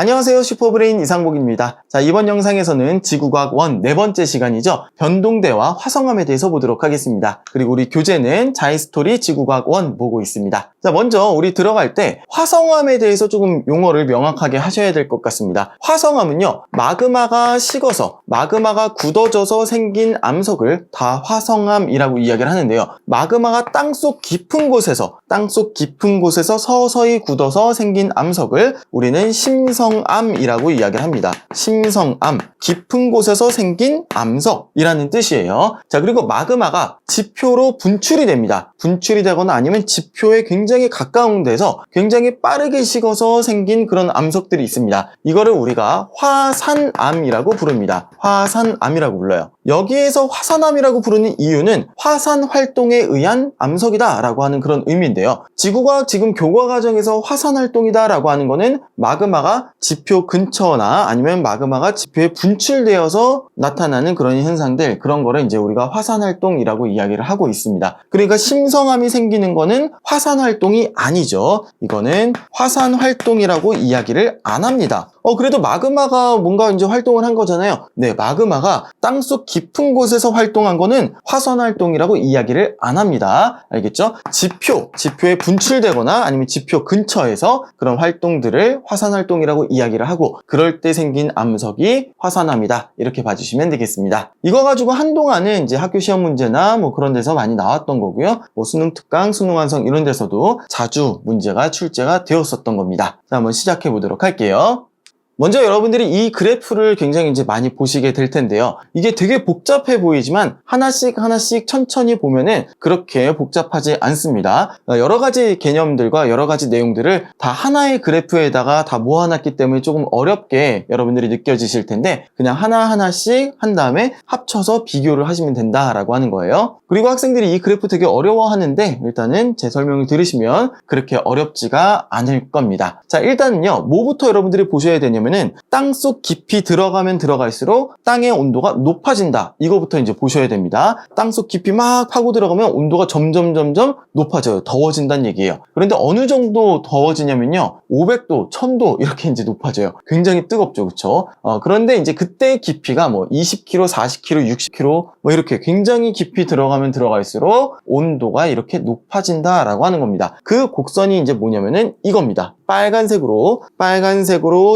안녕하세요. 슈퍼브레인 이상복입니다. 자, 이번 영상에서는 지구과학 1 네 번째 시간이죠. 변동대와 화성암에 대해서 보도록 하겠습니다. 그리고 우리 교재는 자이스토리 지구과학 1 보고 있습니다. 자, 먼저 우리 들어갈 때 화성암에 대해서 조금 용어를 명확하게 하셔야 될 것 같습니다. 화성암은요, 마그마가 식어서 마그마가 굳어져서 생긴 암석을 다 화성암이라고 이야기를 하는데요. 마그마가 땅속 깊은 곳에서 서서히 굳어서 생긴 암석을 우리는 심성암이라고 이야기를 합니다. 심성암, 깊은 곳에서 생긴 암석이라는 뜻이에요. 자, 그리고 마그마가 지표로 분출이 됩니다. 분출이 되거나 아니면 지표에 굉장히 가까운 데서 굉장히 빠르게 식어서 생긴 그런 암석들이 있습니다. 이거를 우리가 화산암이라고 부릅니다. 화산암이라고 불러요. 여기에서 화산암이라고 부르는 이유는 화산 활동에 의한 암석이다 라고 하는 그런 의미인데요. 지구과학 지금 교과 과정에서 화산 활동이다 라고 하는 거는 마그마가 지표 근처나 아니면 마그마가 지표에 분출되어서 나타나는 그런 현상들, 그런 거를 이제 우리가 화산 활동이라고 이야기를 하고 있습니다. 그러니까 심성암이 생기는 거는 화산 활동이 아니죠. 이거는 화산 활동이라고 이야기를 안 합니다. 그래도 마그마가 뭔가 이제 활동을 한 거잖아요. 네, 마그마가 땅속 깊은 곳에서 활동한 거는 화산 활동이라고 이야기를 안 합니다. 알겠죠? 지표에 분출되거나 아니면 지표 근처에서 그런 활동들을 화산 활동이라고 이야기를 하고, 그럴 때 생긴 암석이 화산암이다. 이렇게 봐주시면 되겠습니다. 이거 가지고 한동안은 이제 학교 시험 문제나 뭐 그런 데서 많이 나왔던 거고요. 뭐 수능 특강, 수능 완성 이런 데서도 자주 문제가 출제가 되었었던 겁니다. 자, 한번 시작해 보도록 할게요. 먼저 여러분들이 이 그래프를 굉장히 이제 많이 보시게 될 텐데요. 이게 되게 복잡해 보이지만 하나씩 천천히 보면은 그렇게 복잡하지 않습니다. 여러 가지 개념들과 여러 가지 내용들을 다 하나의 그래프에다가 다 모아놨기 때문에 조금 어렵게 여러분들이 느껴지실 텐데, 그냥 하나하나씩 한 다음에 합쳐서 비교를 하시면 된다라고 하는 거예요. 그리고 학생들이 이 그래프 되게 어려워하는데 일단은 제 설명을 들으시면 그렇게 어렵지가 않을 겁니다. 자, 일단은요, 뭐부터 여러분들이 보셔야 되냐면 땅속 깊이 들어가면 들어갈수록 땅의 온도가 높아진다. 이거부터 이제 보셔야 됩니다. 땅속 깊이 막 파고 들어가면 온도가 점점 높아져요. 더워진다는 얘기예요. 그런데 어느 정도 더워지냐면요, 500도, 1000도 이렇게 이제 높아져요. 굉장히 뜨겁죠, 그렇죠? 그런데 이제 그때 깊이가 뭐 20km, 40km, 60km 뭐 이렇게 굉장히 깊이 들어가면 들어갈수록 온도가 이렇게 높아진다라고 하는 겁니다. 그 곡선이 이제 뭐냐면은 이겁니다. 빨간색으로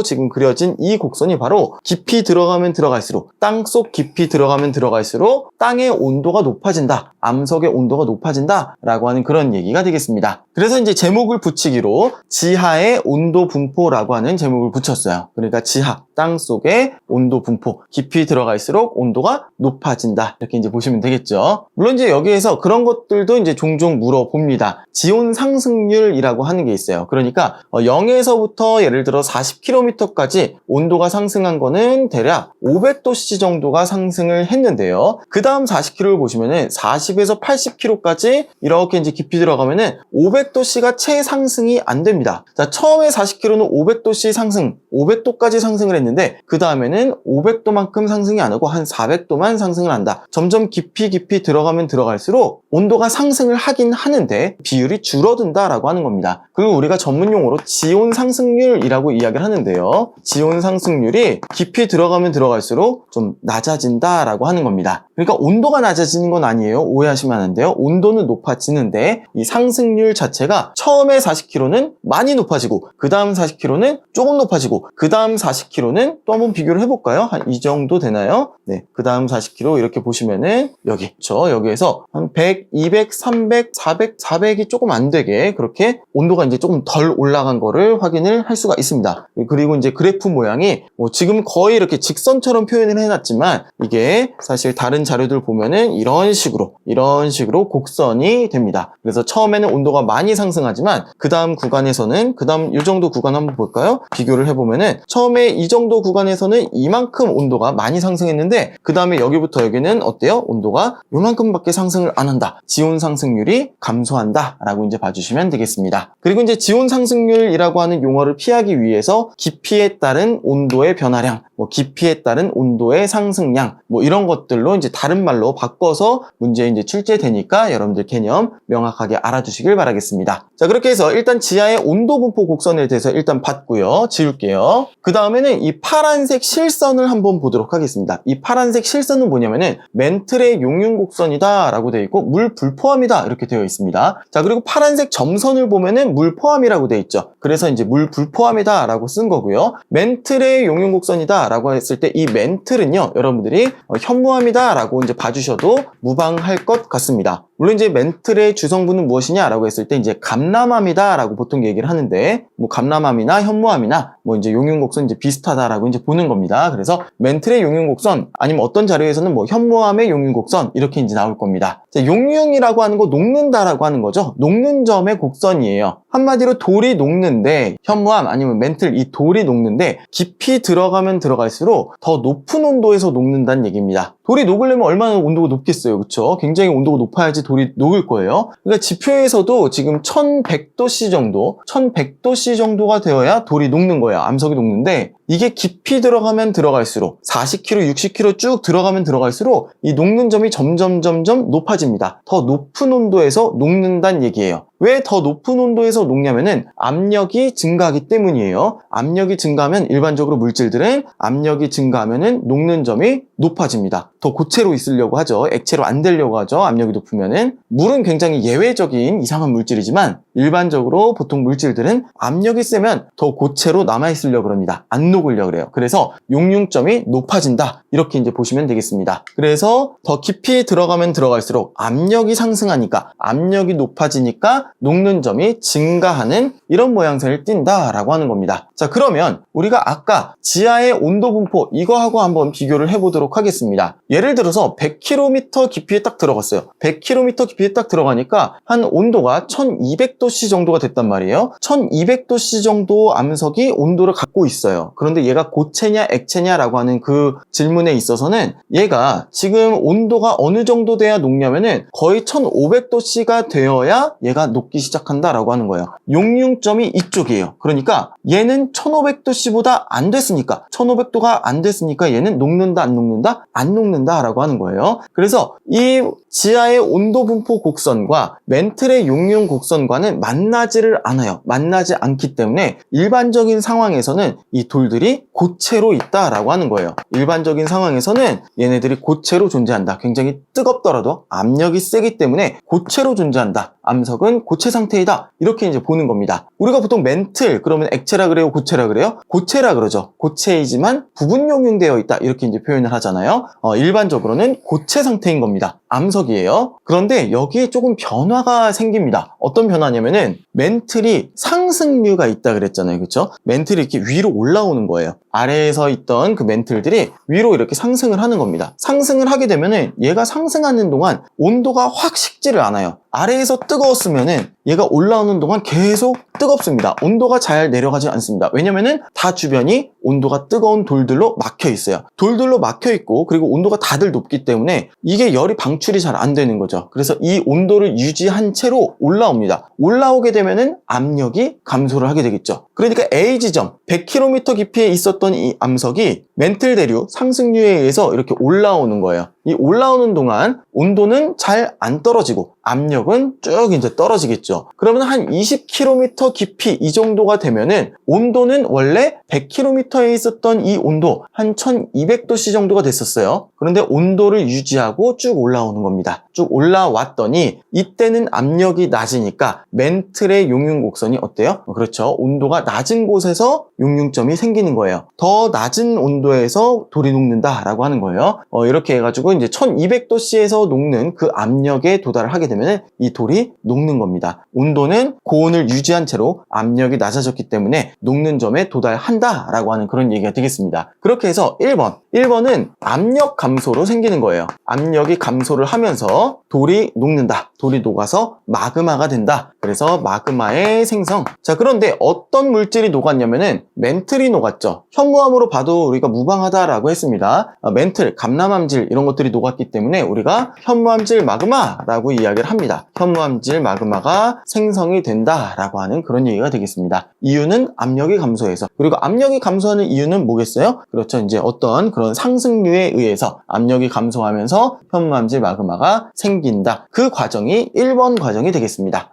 지금 그려진 이 곡선이 바로 깊이 들어가면 들어갈수록, 땅속 깊이 들어가면 들어갈수록 땅의 온도가 높아진다, 암석의 온도가 높아진다 라고 하는 그런 얘기가 되겠습니다. 그래서 이제 제목을 붙이기로 지하의 온도 분포라고 하는 제목을 붙였어요. 그러니까 지하, 땅속의 온도 분포, 깊이 들어갈수록 온도가 높아진다, 이렇게 이제 보시면 되겠죠. 물론 이제 여기에서 그런 것들도 이제 종종 물어봅니다. 지온 상승률이라고 하는 게 있어요. 그러니까 0에서부터 예를 들어 40km까지 온도가 상승한 거는 대략 500도씨 정도가 상승을 했는데요. 그 다음 40km를 보시면은 40에서 80km까지 이렇게 이제 깊이 들어가면은 500도씨가 채 상승이 안 됩니다. 자, 처음에 40km는 500도씨 상승, 500도까지 상승을 했는데 그 다음에는 500도만큼 상승이 안 하고 한 400도만 상승을 한다. 점점 깊이 들어가면 들어갈수록 온도가 상승을 하긴 하는데 비율이 줄어든다라고 하는 겁니다. 그리고 우리가 전문 용어로 지온 상승률이라고 이야기를 하는데요. 지온 상승률이 깊이 들어가면 들어갈수록 좀 낮아진다라고 하는 겁니다. 그러니까 온도가 낮아지는 건 아니에요. 오해하시면 안 돼요. 온도는 높아지는데 이 상승률 자체가 처음에 40km는 많이 높아지고 그 다음 40km는 조금 높아지고 그 다음 40km는 또 한번 비교를 해볼까요? 한 이 정도 되나요? 네, 그 다음 40km 이렇게 보시면은 여기에서 한 100, 200, 300, 400, 400이 조금 안 되게 그렇게 온도가 이제 조금 덜 올라간 거를 확인을 할 수가 있습니다. 그리고 이제 그래프 모양이 지금 거의 이렇게 직선처럼 표현을 해놨지만 이게 사실 다른 자료들 보면은 이런 식으로 곡선이 됩니다. 그래서 처음에는 온도가 많이 상승하지만 그 다음 구간에서는 그 다음 이 정도 구간 한번 볼까요? 비교를 해보면은 처음에 이 정도 구간에서는 이만큼 온도가 많이 상승했는데 그 다음에 여기부터 여기는 어때요? 온도가 요만큼밖에 상승을 안 한다. 지온 상승률이 감소한다 라고 이제 봐주시면 되겠습니다. 그리고 이제 지온 상승률이라고 하는 용어를 피하기 위해서 깊이에 따른 온도의 변화량 뭐 깊이에 따른 온도의 상승량, 뭐 이런 것들로 이제 다른 말로 바꿔서 문제에 이제 출제되니까 여러분들 개념 명확하게 알아두시길 바라겠습니다. 자, 그렇게 해서 일단 지하의 온도 분포 곡선에 대해서 일단 봤고요. 지울게요. 그 다음에는 이 파란색 실선을 한번 보도록 하겠습니다. 이 파란색 실선은 뭐냐면은 멘틀의 용융 곡선이다 라고 되어 있고 물 불포함이다 이렇게 되어 있습니다. 자, 그리고 파란색 점선을 보면은 물 포함이라고 되어 있죠. 그래서 이제 물 불포함이다 라고 쓴 거고요. 멘틀의 용융 곡선이다 라고 했을 때 이 멘틀은요, 여러분들이 현무암이다 라고 이제 봐주셔도 무방할 것 같습니다. 물론 이제 멘틀의 주성분은 무엇이냐 라고 했을 때 이제 감람암이다 라고 보통 얘기를 하는데, 뭐 감람암이나 현무암이나 뭐 이제 용융곡선 이제 비슷하다라고 이제 보는 겁니다. 그래서 멘틀의 용융곡선, 아니면 어떤 자료에서는 뭐 현무암의 용융곡선 이렇게 이제 나올 겁니다. 자, 용융이라고 하는 거 녹는다라고 하는 거죠. 녹는 점의 곡선이에요. 한마디로 돌이 녹는데, 현무암 아니면 멘틀 이 돌이 녹는데 깊이 들어가면 들어갈수록 더 높은 온도에서 녹는다는 얘기입니다. 돌이 녹으려면 얼마나 온도가 높겠어요, 그렇죠? 굉장히 온도가 높아야지 돌이 녹을 거예요. 그러니까 지표에서도 지금 1100도C 정도, 1100도C 정도가 되어야 돌이 녹는 거예요. 암석이 녹는데, 이게 깊이 들어가면 들어갈수록 40km, 60km 쭉 들어가면 들어갈수록 이 녹는 점이 점점 높아집니다. 더 높은 온도에서 녹는다는 얘기예요. 왜 더 높은 온도에서 녹냐면은 압력이 증가하기 때문이에요. 압력이 증가하면 일반적으로 물질들은 압력이 증가하면은 녹는 점이 높아집니다. 더 고체로 있으려고 하죠. 액체로 안 되려고 하죠. 압력이 높으면은. 물은 굉장히 예외적인 이상한 물질이지만 일반적으로 보통 물질들은 압력이 세면 더 고체로 남아있으려고 합니다. 안 녹으려고 그래요. 그래서 용융점이 높아진다. 이렇게 이제 보시면 되겠습니다. 그래서 더 깊이 들어가면 들어갈수록 압력이 상승하니까, 압력이 높아지니까 녹는 점이 증가하는 이런 모양새를 띈다라고 하는 겁니다. 자, 그러면 우리가 아까 지하의 온도 분포 이거하고 한번 비교를 해보도록 하겠습니다. 예를 들어서 100km 깊이에 딱 들어갔어요. 100km 깊이에 딱 들어가니까 한 온도가 1200도C 정도가 됐단 말이에요. 1200도C 정도 암석이 온도를 갖고 있어요. 그런데 얘가 고체냐 액체냐라고 하는 그 질문에 있어서는 얘가 지금 온도가 어느 정도 돼야 녹냐면은 거의 1500도C가 되어야 얘가 녹기 시작한다라고 하는 거예요. 용융점이 이쪽이에요. 그러니까 얘는 1500도씨보다 안 됐으니까, 1500도가 안 됐으니까 얘는 녹는다 안 녹는다? 안 녹는다라고 하는 거예요. 그래서 이 지하의 온도 분포 곡선과 멘틀의 용융 곡선과는 만나지를 않아요. 만나지 않기 때문에 일반적인 상황에서는 이 돌들이 고체로 있다라고 하는 거예요. 일반적인 상황에서는 얘네들이 고체로 존재한다. 굉장히 뜨겁더라도 압력이 세기 때문에 고체로 존재한다. 암석은 고체 상태이다. 이렇게 이제 보는 겁니다. 우리가 보통 멘틀 그러면 액체라 그래요? 고체라 그래요? 고체라 그러죠. 고체이지만 부분 용융되어 있다. 이렇게 이제 표현을 하잖아요. 일반적으로는 고체 상태인 겁니다. 암석이에요. 그런데 여기에 조금 변화가 생깁니다. 어떤 변화냐면은 멘틀이 상승류가 있다 그랬잖아요. 그렇죠? 멘틀이 이렇게 위로 올라오는 거예요. 아래에서 있던 그 멘틀들이 위로 이렇게 상승을 하는 겁니다. 상승을 하게 되면은 얘가 상승하는 동안 온도가 확 식지를 않아요. 아래에서 뜨거웠으면은 얘가 올라오는 동안 계속 뜨겁습니다. 온도가 잘 내려가지 않습니다. 왜냐면은 다 주변이 온도가 뜨거운 돌들로 막혀 있어요. 돌들로 막혀 있고, 그리고 온도가 다들 높기 때문에 이게 열이 방출이 잘 안 되는 거죠. 그래서 이 온도를 유지한 채로 올라옵니다. 올라오게 되면은 압력이 감소를 하게 되겠죠. 그러니까 A 지점 100km 깊이에 있었던 이 암석이 멘틀 대류 상승류에 의해서 이렇게 올라오는 거예요. 이 올라오는 동안 온도는 잘 안 떨어지고 압력은 쭉 이제 떨어지겠죠. 그러면 한 20km 깊이 이 정도가 되면은 온도는 원래 100km에 있었던 이 온도 한 1200도C 정도가 됐었어요. 그런데 온도를 유지하고 쭉 올라오는 겁니다. 쭉 올라왔더니 이때는 압력이 낮으니까 멘틀의 용융곡선이 어때요? 그렇죠. 온도가 낮은 곳에서 용융점이 생기는 거예요. 더 낮은 온도에서 돌이 녹는다라고 하는 거예요. 이렇게 해가지고 이제 1200도씨에서 녹는 그 압력에 도달을 하게 되면 이 돌이 녹는 겁니다. 온도는 고온을 유지한 채로 압력이 낮아졌기 때문에 녹는 점에 도달한다라고 하는 그런 얘기가 되겠습니다. 그렇게 해서 1번은 압력 감소로 생기는 거예요. 압력이 감소를 하면서 그래서 돌이 녹는다. 돌이 녹아서 마그마가 된다. 그래서 마그마의 생성. 자, 그런데 어떤 물질이 녹았냐면은 멘틀이 녹았죠. 현무암으로 봐도 우리가 무방하다라고 했습니다. 멘틀, 감람암질 이런 것들이 녹았기 때문에 우리가 현무암질 마그마라고 이야기를 합니다. 현무암질 마그마가 생성이 된다라고 하는 그런 얘기가 되겠습니다. 이유는 압력이 감소해서. 그리고 압력이 감소하는 이유는 뭐겠어요? 그렇죠. 이제 어떤 그런 상승류에 의해서 압력이 감소하면서 현무암질 마그마가 생긴다. 그 과정이 1번 과정이 되겠습니다.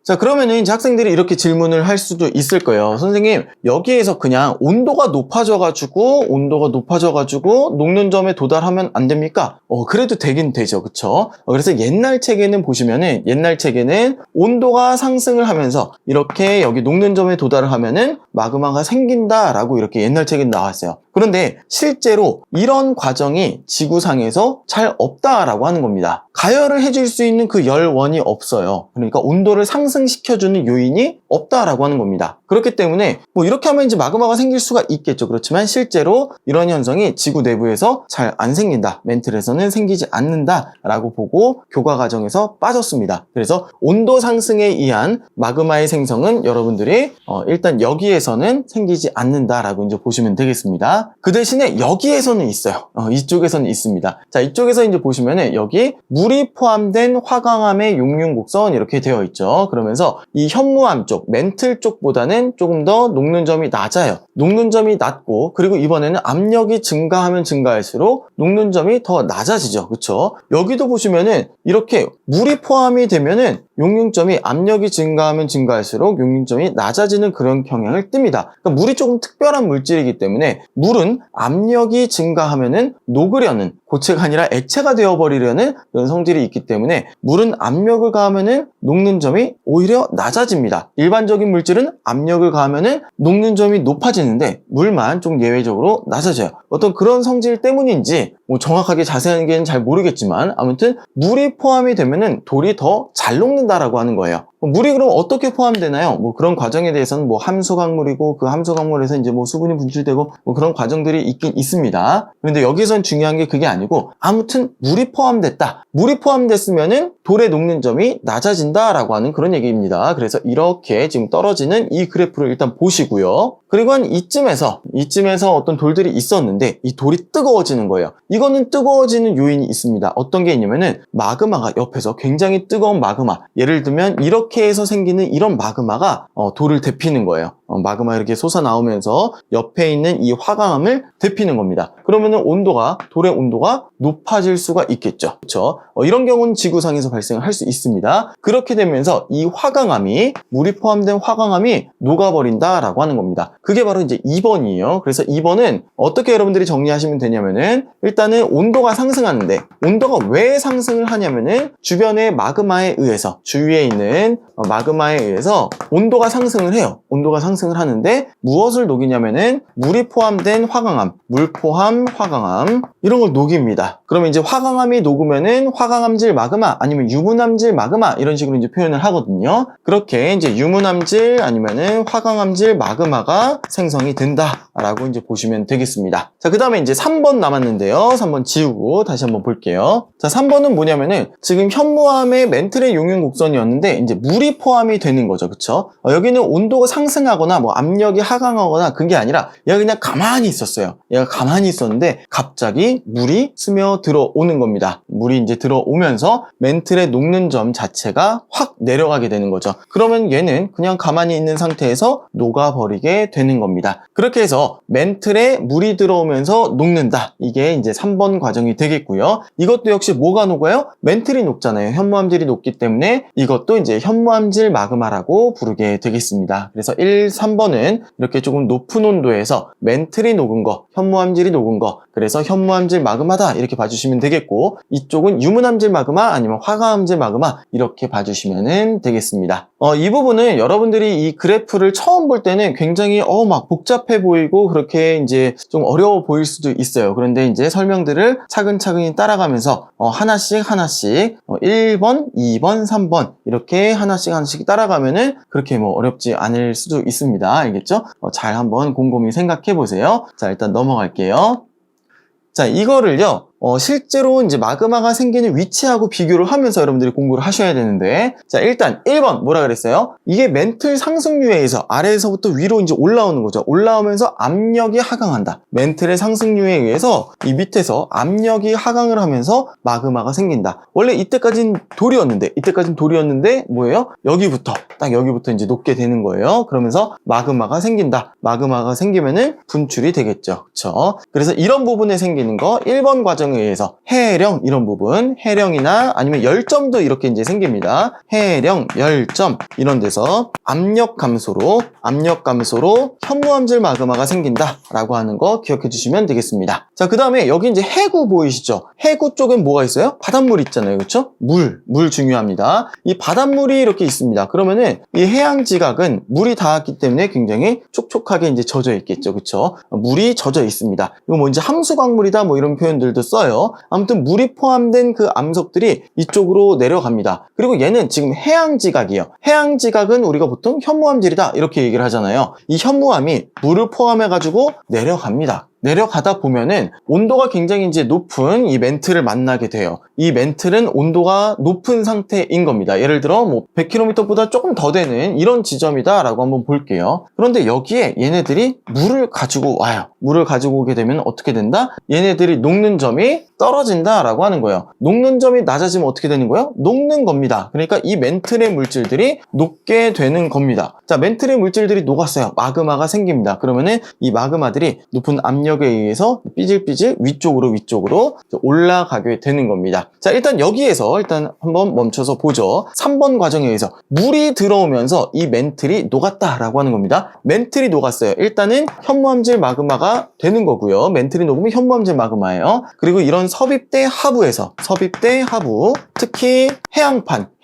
자, 그러면은 이제 학생들이 이렇게 질문을 할 수도 있을 거예요. 선생님, 여기에서 그냥 온도가 높아져가지고 녹는 점에 도달하면 안 됩니까? 그래도 되긴 되죠. 그쵸? 그래서 옛날 책에는 보시면은, 온도가 상승을 하면서 이렇게 여기 녹는 점에 도달을 하면은 마그마가 생긴다라고 이렇게 옛날 책에 나왔어요. 그런데 실제로 이런 과정이 지구상에서 잘 없다라고 하는 겁니다. 가열을 해줄 수 있는 그 열원이 없어요. 그러니까 온도를 상승시켜주는 요인이 없다라고 하는 겁니다. 그렇기 때문에 뭐 이렇게 하면 이제 마그마가 생길 수가 있겠죠. 그렇지만 실제로 이런 현상이 지구 내부에서 잘 안 생긴다. 멘틀에서는 생기지 않는다라고 보고 교과 과정에서 빠졌습니다. 그래서 온도 상승에 의한 마그마의 생성은 여러분들이 일단 여기에서는 생기지 않는다라고 이제 보시면 되겠습니다. 그 대신에 여기에서는 있어요. 이쪽에서는 있습니다. 자, 이쪽에서 이제 보시면은 여기 물이 포함된 화강암의 용융곡선 이렇게 되어 있죠. 그러면서 이 현무암 쪽, 멘틀 쪽보다는 조금 더 녹는 점이 낮아요. 녹는 점이 낮고, 그리고 이번에는 압력이 증가하면 증가할수록 녹는 점이 더 낮아지죠. 그쵸? 여기도 보시면은 이렇게 물이 포함이 되면은 용융점이 압력이 증가하면 증가할수록 용융점이 낮아지는 그런 경향을 띱니다. 그러니까 물이 조금 특별한 물질이기 때문에 물은 압력이 증가하면은 녹으려는, 고체가 아니라 액체가 되어버리려는 그런 성질이 있기 때문에 물은 압력을 가하면은 녹는 점이 오히려 낮아집니다. 일반적인 물질은 압력을 가하면은 녹는 점이 높아지는데 물만 좀 예외적으로 낮아져요. 어떤 그런 성질 때문인지 뭐 정확하게 자세한 게 잘 모르겠지만 아무튼 물이 포함이 되면은 돌이 더 잘 녹는다라고 하는 거예요. 물이 그럼 어떻게 포함되나요? 뭐 그런 과정에 대해서는 뭐 함수강물이고 그 함수강물에서 이제 뭐 수분이 분출되고 뭐 그런 과정들이 있긴 있습니다. 그런데 여기선 중요한 게 그게 아니고 아무튼 물이 포함됐다. 물이 포함됐으면은 돌의 녹는 점이 낮아진다라고 하는 그런 얘기입니다. 그래서 이렇게 지금 떨어지는 이 그래프를 일단 보시고요. 그리고 한 이쯤에서 어떤 돌들이 있었는데 이 돌이 뜨거워지는 거예요. 이거는 뜨거워지는 요인이 있습니다. 어떤 게 있냐면은 마그마가 옆에서 굉장히 뜨거운 마그마, 예를 들면 이렇게 해서 생기는 이런 마그마가 돌을 데피는 거예요. 마그마 이렇게 솟아나오면서 옆에 있는 이 화강암을 데피는 겁니다. 그러면은 돌의 온도가 높아질 수가 있겠죠. 그렇죠? 이런 경우는 지구상에서 발생을 할 수 있습니다. 그렇게 되면서 이 화강암이, 물이 포함된 화강암이 녹아버린다라고 하는 겁니다. 그게 바로 이제 2번이에요. 그래서 2번은 어떻게 여러분들이 정리하시면 되냐면은 일단은 온도가 상승하는데, 온도가 왜 상승을 하냐면은 주변의 마그마에 의해서, 주위에 있는 마그마에 의해서 온도가 상승을 해요. 온도가 상승을 하는데 무엇을 녹이냐면은 물이 포함된 화강암, 물 포함 화강암 이런 걸 녹입니다. 그러면 이제 화강암이 녹으면은 화강암질 마그마 아니면 유문암질 마그마 이런 식으로 이제 표현을 하거든요. 그렇게 이제 유문암질 아니면은 화강암질 마그마가 생성이 된다라고 이제 보시면 되겠습니다. 자, 그 다음에 이제 3번 남았는데요. 3번 지우고 다시 한번 볼게요. 자, 3번은 뭐냐면은 지금 현무암의 멘틀의 용융곡선이었는데 이제 물이 포함이 되는 거죠. 그쵸? 여기는 온도가 상승하거나 뭐 압력이 하강하거나 그게 아니라 얘가 그냥 가만히 있었어요. 얘가 가만히 있었는데 갑자기 물이 스며 들어오는 겁니다. 물이 이제 들어오면서 멘틀의 녹는 점 자체가 확 내려가게 되는 거죠. 그러면 얘는 그냥 가만히 있는 상태에서 녹아버리게 되는 겁니다. 그렇게 해서 멘틀에 물이 들어오면서 녹는다. 이게 이제 3번 과정이 되겠고요. 이것도 역시 뭐가 녹아요? 멘틀이 녹잖아요. 현무암질이 녹기 때문에 이것도 이제 현무암질 마그마라고 부르게 되겠습니다. 그래서 3번은 이렇게 조금 높은 온도에서 멘틀이 녹은 거, 현무암질이 녹은 거, 그래서 현무암질 마그마다 이렇게 봐주시면 되겠고, 이쪽은 유문암질 마그마 아니면 화강암질 마그마 이렇게 봐주시면 되겠습니다. 이 부분은 여러분들이 이 그래프를 처음 볼 때는 굉장히 막 복잡해 보이고 그렇게 이제 좀 어려워 보일 수도 있어요. 그런데 이제 설명들을 차근차근히 따라가면서 하나씩 1번, 2번, 3번 이렇게 하나씩 따라가면은 그렇게 뭐 어렵지 않을 수도 있습니다. 알겠죠? 잘 한번 곰곰이 생각해 보세요. 자, 일단 넘어갈게요. 자, 이거를요, 실제로 이제 마그마가 생기는 위치하고 비교를 하면서 여러분들이 공부를 하셔야 되는데, 자, 일단 1번 뭐라 그랬어요? 이게 멘틀 상승류에 의해서 아래에서부터 위로 이제 올라오는 거죠. 올라오면서 압력이 하강한다. 멘틀의 상승류에 의해서 이 밑에서 압력이 하강을 하면서 마그마가 생긴다. 원래 이때까진 돌이었는데 뭐예요? 딱 여기부터 이제 녹게 되는 거예요. 그러면서 마그마가 생긴다. 마그마가 생기면은 분출이 되겠죠. 그쵸? 그래서 이런 부분에 생기는 거 1번 과정에 의해서 해령 이런 부분, 해령이나 아니면 열점도 이렇게 이제 생깁니다. 해령, 열점 이런 데서 압력 감소로 현무암질 마그마가 생긴다라고 하는 거 기억해 주시면 되겠습니다. 자, 그 다음에 여기 이제 해구 보이시죠? 해구 쪽엔 뭐가 있어요? 바닷물 있잖아요. 그쵸? 물 중요합니다. 이 바닷물이 이렇게 있습니다. 그러면은 이 해양지각은 물이 닿았기 때문에 굉장히 촉촉하게 이제 젖어 있겠죠. 그쵸? 물이 젖어 있습니다. 이거 뭐 이제 함수광물이다 뭐 이런 표현들도 써요. 아무튼 물이 포함된 그 암석들이 이쪽으로 내려갑니다. 그리고 얘는 지금 해양지각이에요. 해양지각은 우리가 보통 현무암질이다 이렇게 얘기를 하잖아요. 이 현무암이 물을 포함해가지고 내려갑니다. 내려가다 보면은 온도가 굉장히 이제 높은 이 멘틀을 만나게 돼요. 이 멘틀은 온도가 높은 상태인 겁니다. 예를 들어 뭐 100km보다 조금 더 되는 이런 지점이다 라고 한번 볼게요. 그런데 여기에 얘네들이 물을 가지고 와요. 물을 가지고 오게 되면 어떻게 된다? 얘네들이 녹는 점이 떨어진다 라고 하는 거예요. 녹는 점이 낮아지면 어떻게 되는 거예요? 녹는 겁니다. 그러니까 이 멘틀의 물질들이 녹게 되는 겁니다. 자, 멘틀의 물질들이 녹았어요. 마그마가 생깁니다. 그러면은 이 마그마들이 높은 압력에 의해서 삐질삐질 위쪽으로 올라가게 되는 겁니다. 자, 일단 여기에서 한번 멈춰서 보죠. 3번 과정에 의해서 물이 들어오면서 이 멘틀이 녹았다라고 하는 겁니다. 멘틀이 녹았어요. 일단은 현무암질 마그마가 되는 거고요. 멘틀이 녹으면 현무암질 마그마예요. 그리고 이런 섭입대 하부, 특히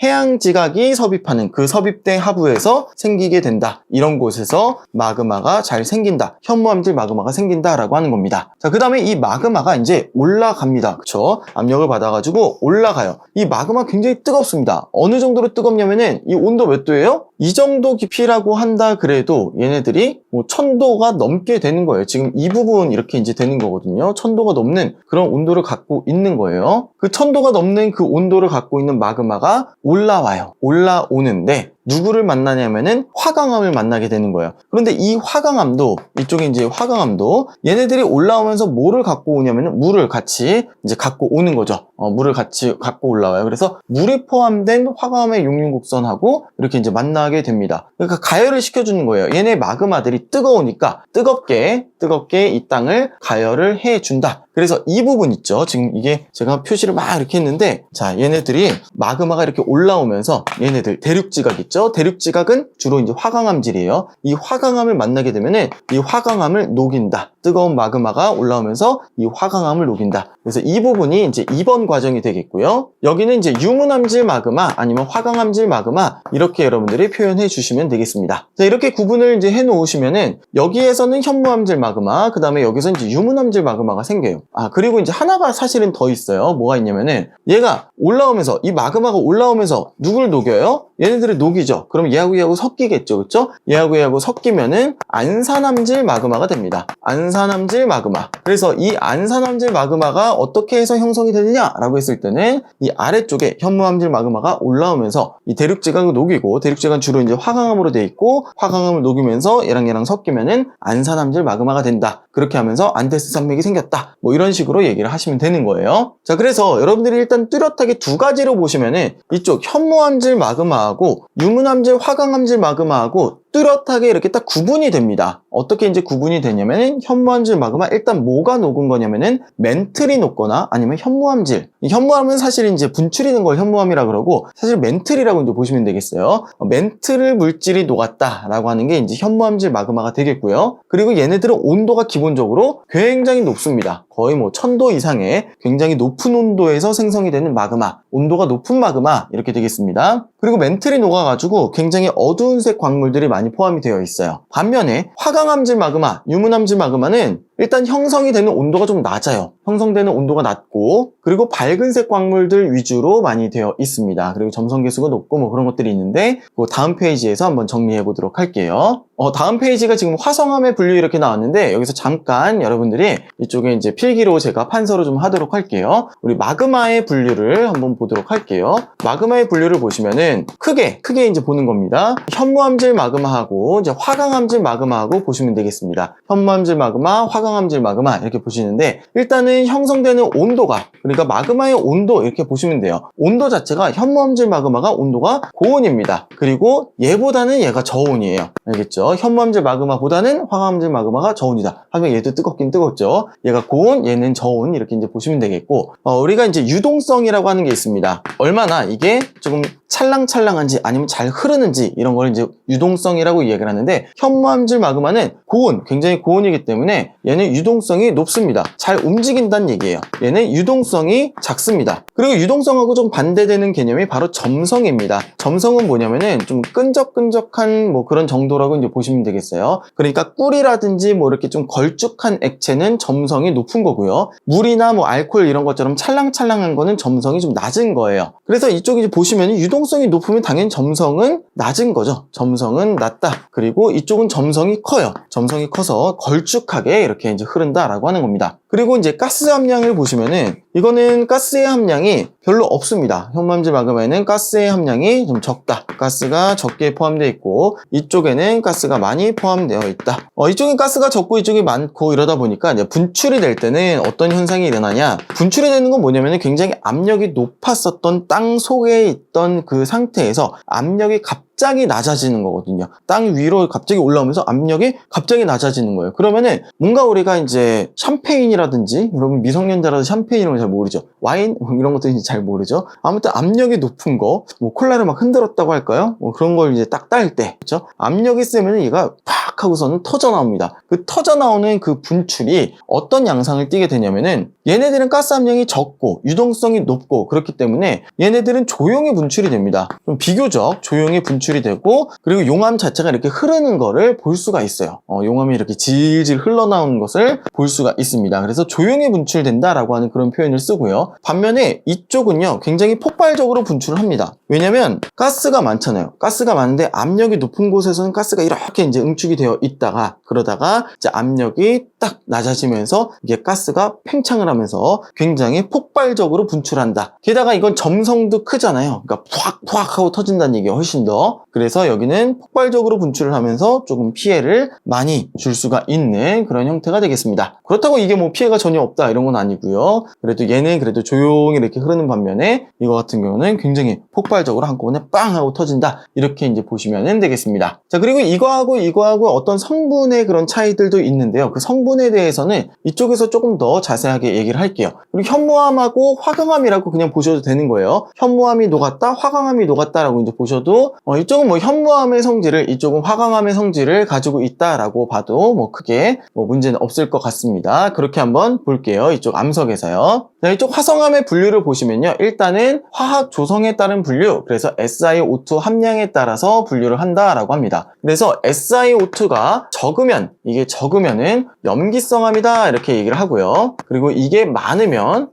해양지각이 섭입하는 그 섭입대 하부에서 생기게 된다. 이런 곳에서 마그마가 잘 생긴다. 현무암질 마그마가 생긴다라고 하는 겁니다. 자, 그 다음에 이 마그마가 이제 올라갑니다. 그쵸? 압력을 받아가지고 올라가요. 이 마그마 굉장히 뜨겁습니다. 어느 정도로 뜨겁냐면은 이 온도 몇 도예요? 이 정도 깊이라고 한다 그래도 얘네들이 뭐 1000도가 넘게 되는 거예요. 지금 이 부분 이렇게 이제 되는 거거든요. 1000도가 넘는 그런 온도를 갖고 있는 거예요. 그 1000도가 넘는 그 온도를 갖고 있는 마그마가 올라와요. 올라오는데 누구를 만나냐면은 화강암을 만나게 되는 거예요. 그런데 이 화강암도, 이쪽에 이제 화강암도 얘네들이 올라오면서 뭐를 갖고 오냐면은 물을 같이 이제 갖고 오는 거죠. 물을 같이 갖고 올라와요. 그래서 물이 포함된 화강암의 용융곡선하고 이렇게 이제 만나게 됩니다. 그러니까 가열을 시켜주는 거예요. 얘네 마그마들이 뜨거우니까 뜨겁게 이 땅을 가열을 해준다. 그래서 이 부분 있죠. 지금 이게 제가 표시를 막 이렇게 했는데, 자, 얘네들이 마그마가 이렇게 올라오면서 얘네들 대륙지각 있죠. 대륙지각은 주로 이제 화강암질이에요. 이 화강암을 만나게 되면은 이 화강암을 녹인다. 뜨거운 마그마가 올라오면서 이 화강암을 녹인다. 그래서 이 부분이 이제 2번 과정이 되겠고요. 여기는 이제 유문암질 마그마 아니면 화강암질 마그마 이렇게 여러분들이 표현해 주시면 되겠습니다. 자, 이렇게 구분을 이제 해 놓으시면은 여기에서는 현무암질 마그마, 그 다음에 여기서 이제 유문암질 마그마가 생겨요. 그리고 이제 하나가 사실은 더 있어요. 뭐가 있냐면은 얘가 올라오면서, 이 마그마가 올라오면서 누굴 녹여요? 얘네들을 녹이죠. 그럼 얘하고 섞이겠죠. 그쵸? 얘하고 섞이면은 안산암질 마그마가 됩니다. 안산암질 마그마. 그래서 이 안산암질 마그마가 어떻게 해서 형성이 되느냐라고 했을 때는 이 아래쪽에 현무암질 마그마가 올라오면서 이 대륙지각을 녹이고, 대륙지각은 주로 이제 화강암으로 되어 있고, 화강암을 녹이면서 얘랑 섞이면은 안산암질 마그마가 된다. 그렇게 하면서 안데스 산맥이 생겼다. 뭐 이런 식으로 얘기를 하시면 되는 거예요. 자, 그래서 여러분들이 일단 뚜렷하게 두 가지로 보시면은 이쪽 현무암질 마그마하고 유문암질, 화강암질 마그마하고 뚜렷하게 이렇게 딱 구분이 됩니다. 어떻게 이제 구분이 되냐면은 현무암질 마그마, 일단 뭐가 녹은 거냐면은 멘틀이 녹거나 아니면 현무암질. 현무암은 사실 이제 분출이는 걸 현무암이라 그러고, 사실 멘틀이라고 이제 보시면 되겠어요. 멘틀 물질이 녹았다라고 하는 게 이제 현무암질 마그마가 되겠고요. 그리고 얘네들은 온도가 기본적으로 굉장히 높습니다. 거의 뭐 1000도 이상의 굉장히 높은 온도에서 생성이 되는 마그마, 온도가 높은 마그마 이렇게 되겠습니다. 그리고 멘틀이 녹아가지고 굉장히 어두운 색 광물들이 많이 포함이 되어 있어요. 반면에 화강암질 마그마, 유문암질 마그마는 일단 형성이 되는 온도가 좀 낮아요. 형성되는 온도가 낮고, 그리고 밝은색 광물들 위주로 많이 되어 있습니다. 그리고 점성 계수가 높고 뭐 그런 것들이 있는데, 그 다음 페이지에서 한번 정리해 보도록 할게요. 다음 페이지가 지금 화성암의 분류 이렇게 나왔는데, 여기서 잠깐 여러분들이 이쪽에 이제 필기로 제가 판서로 좀 하도록 할게요. 우리 마그마의 분류를 한번 보도록 할게요. 마그마의 분류를 보시면은 크게 이제 보는 겁니다. 현무암질 마그마하고 이제 화강암질 마그마하고 보시면 되겠습니다. 현무암질 마그마, 화강암질 마그마 이렇게 보시는데, 일단은 형성되는 온도가, 그러니까 마그마의 온도 이렇게 보시면 돼요. 온도 자체가 현무암질 마그마가 온도가 고온입니다. 그리고 얘보다는 얘가 저온이에요. 알겠죠? 현무암질 마그마보다는 화강암질 마그마가 저온이다. 하면 얘도 뜨겁긴 뜨겁죠. 얘가 고온, 얘는 저온 이렇게 이제 보시면 되겠고, 우리가 이제 유동성이라고 하는 게 있습니다. 얼마나 이게 조금 찰랑찰랑한지 아니면 잘 흐르는지 이런 걸 이제 유동성이라고 이야기를 하는데, 현무암질 마그마는 고온, 굉장히 고온이기 때문에 얘는 유동성이 높습니다. 잘 움직인다는 얘기예요. 얘는 유동성이 작습니다. 그리고 유동성하고 좀 반대되는 개념이 바로 점성입니다. 점성은 뭐냐면은 좀 끈적끈적한 뭐 그런 정도라고 이제 보시면 되겠어요. 그러니까 꿀이라든지 뭐 이렇게 좀 걸쭉한 액체는 점성이 높은 거고요. 물이나 뭐 알코올 이런 것처럼 찰랑찰랑한 거는 점성이 좀 낮은 거예요. 그래서 이쪽에 이제 보시면 유동성이 높으면 당연히 점성은 낮은 거죠. 점성은 낮다. 그리고 이쪽은 점성이 커요. 점성이 커서 걸쭉하게 이렇게 이제 흐른다라고 하는 겁니다. 그리고 이제 가스 함량을 보시면은, 이거는 가스의 함량이 별로 없습니다. 현무암질 마그마에는 가스의 함량이 좀 적다. 가스가 적게 포함되어 있고, 이쪽에는 가스가 많이 포함되어 있다. 이쪽엔 가스가 적고 이쪽이 많고 이러다 보니까 이제 분출이 될 때는 어떤 현상이 일어나냐? 분출이 되는 건 뭐냐면은 굉장히 압력이 높았었던 땅 속에 있던 그 상태에서 압력이 갑자기 낮아지는 거거든요. 땅 위로 갑자기 올라오면서 압력이 갑자기 낮아지는 거예요. 그러면은 뭔가 우리가 이제 샴페인이라든지, 여러분 미성년자라서 샴페인 이런 거 잘 모르죠. 와인 이런 것도 잘 모르죠. 아무튼 압력이 높은 거, 뭐 콜라를 막 흔들었다고 할까요? 뭐 그런 걸 이제 딱 딸 때, 그렇죠? 압력이 세면은 얘가 팍 하고서는 터져 나옵니다. 그 터져 나오는 그 분출이 어떤 양상을 띠게 되냐면은, 얘네들은 가스 함량이 적고 유동성이 높고 그렇기 때문에 얘네들은 조용히 분출이 됩니다. 좀 비교적 조용히 분출이 되고, 그리고 용암 자체가 이렇게 흐르는 거를 볼 수가 있어요. 용암이 이렇게 질질 흘러나오는 것을 볼 수가 있습니다. 그래서 조용히 분출된다라고 하는 그런 표현을 쓰고요. 반면에 이쪽은요, 굉장히 폭발적으로 분출을 합니다. 왜냐면 가스가 많잖아요. 가스가 많은데 압력이 높은 곳에서는 가스가 이렇게 이제 응축이 되어 있다가, 그러다가 이제 압력이 딱 낮아지면서 이게 가스가 팽창을 하면서 굉장히 폭발적으로 분출한다. 게다가 이건 점성도 크잖아요. 그러니까 푸악 하고 터진다는 얘기가 훨씬 더. 그래서 여기는 폭발적으로 분출을 하면서 조금 피해를 많이 줄 수가 있는 그런 형태가 되겠습니다. 그렇다고 이게 뭐 피해가 전혀 없다 이런 건 아니고요. 그래도 얘는 그래도 조용히 이렇게 흐르는 반면에 이거 같은 경우는 굉장히 폭발적으로 한꺼번에 빵 하고 터진다. 이렇게 이제 보시면 되겠습니다. 자, 그리고 이거하고 어떤 성분의 그런 차이들도 있는데요. 그 성분에 대해서는 이쪽에서 조금 더 자세하게 얘기를 할게요. 그리고 현무암하고 화강암이라고 그냥 보셔도 되는 거예요. 현무암이 녹았다, 화강암이 녹았다라고 이제 보셔도, 이쪽은 뭐 현무암의 성질을, 이쪽은 화강암의 성질을 가지고 있다라고 봐도 뭐 크게 뭐 문제는 없을 것 같습니다. 그렇게 한번 볼게요. 이쪽 암석에서요. 자, 이쪽 화성암의 분류를 보시면요, 일단은 화학 조성에 따른 분류, 그래서 SiO2 함량에 따라서 분류를 한다라고 합니다. 그래서 SiO2가 적으면, 이게 적으면은 염기성암이다 이렇게 얘기를 하고요. 그리고 이게 많으면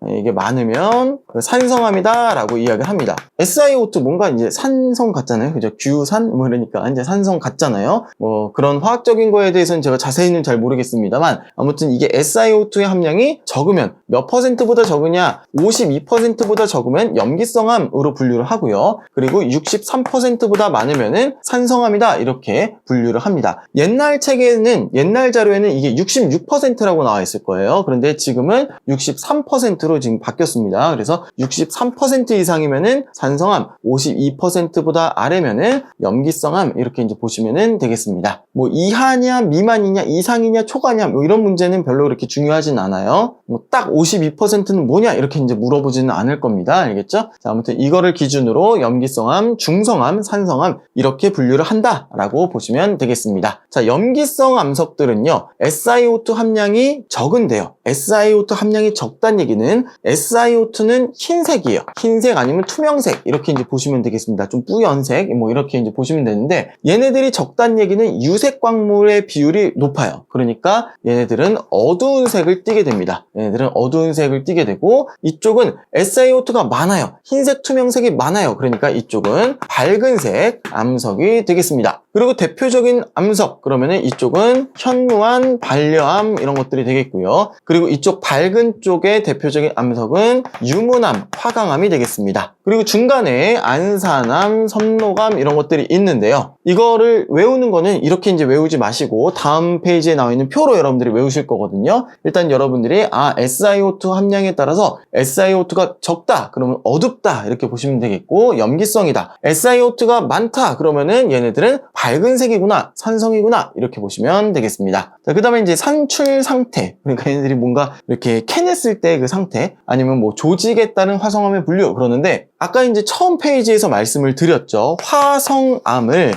산성암이다 라고 이야기를 합니다. SiO2 뭔가 이제 산성 같잖아요. 그죠? 규산 뭐 이러니까 이제 산성 같잖아요. 뭐 그런 화학적인 거에 대해서는 제가 자세히는 잘 모르겠습니다만, 아무튼 이게 SiO2의 함량이 적으면 몇 %보다 적으냐? 52%보다 적으면 염기성암으로 분류를 하고요. 그리고 63%보다 많으면은 산성암이다 이렇게 분류를 합니다. 옛날 책에는, 옛날 자료에는 이게 66%라고 나와 있을 거예요. 그런데 지금은 63%로 지금 바뀌었습니다. 그래서 63% 이상이면은 산성암, 52%보다 아래면은 염기성암 이렇게 이제 보시면은 되겠습니다. 뭐 이하냐, 미만이냐, 이상이냐, 초과냐 뭐 이런 문제는 별로 그렇게 중요하진 않아요. 뭐 딱 52%는 뭐냐 이렇게 이제 물어보지는 않을 겁니다. 알겠죠? 자, 아무튼 이거를 기준으로 염기성암, 중성암, 산성암 이렇게 분류를 한다라고 보시면 되겠습니다. 자, 염기성 암석들은요, SiO2 함량이 적은데요. SiO2 함량이 적다는 얘기는 SiO2는 흰색이에요. 흰색 아니면 투명색 이렇게 이제 보시면 되겠습니다. 좀 뿌연색 뭐 이렇게 이제 보시면 되는데, 얘네들이 적다는 얘기는 유색 광물의 비율이 높아요. 그러니까 얘네들은 어두운 색을 띠게 됩니다. 얘네들은 어두운 색을 띠게 되고, 이쪽은 SiO2가 많아요. 흰색, 투명색이 많아요. 그러니까 이쪽은 밝은색 암석이 되겠습니다. 그리고 대표적인 암석 그러면은 이쪽은 현무암, 반려암 이런 것들이 되겠고요. 그리고 이쪽 밝은 쪽의 대표적인 암석은 유문암, 화강암이 되겠습니다. 그리고 중간에 안산암, 섬노감 이런 것들이 있는데요. 이거를 외우는 거는 이렇게 이제 외우지 마시고 다음 페이지에 나와 있는 표로 여러분들이 외우실 거거든요. 일단 여러분들이 SiO2 함량에 따라서 SiO2가 적다 그러면 어둡다 이렇게 보시면 되겠고, 염기성이다, SiO2가 많다 그러면은 얘네들은 밝은색이구나, 산성이구나 이렇게 보시면 되겠습니다. 자, 그 다음에 이제 산출 상태, 그러니까 얘네들이 뭔가 이렇게 캐냈을 때 그 상태, 아니면 뭐 조직에 따른 화성암의 분류 그러는데, 아까 이제 처음 페이지에서 말씀을 드렸죠. 화성암을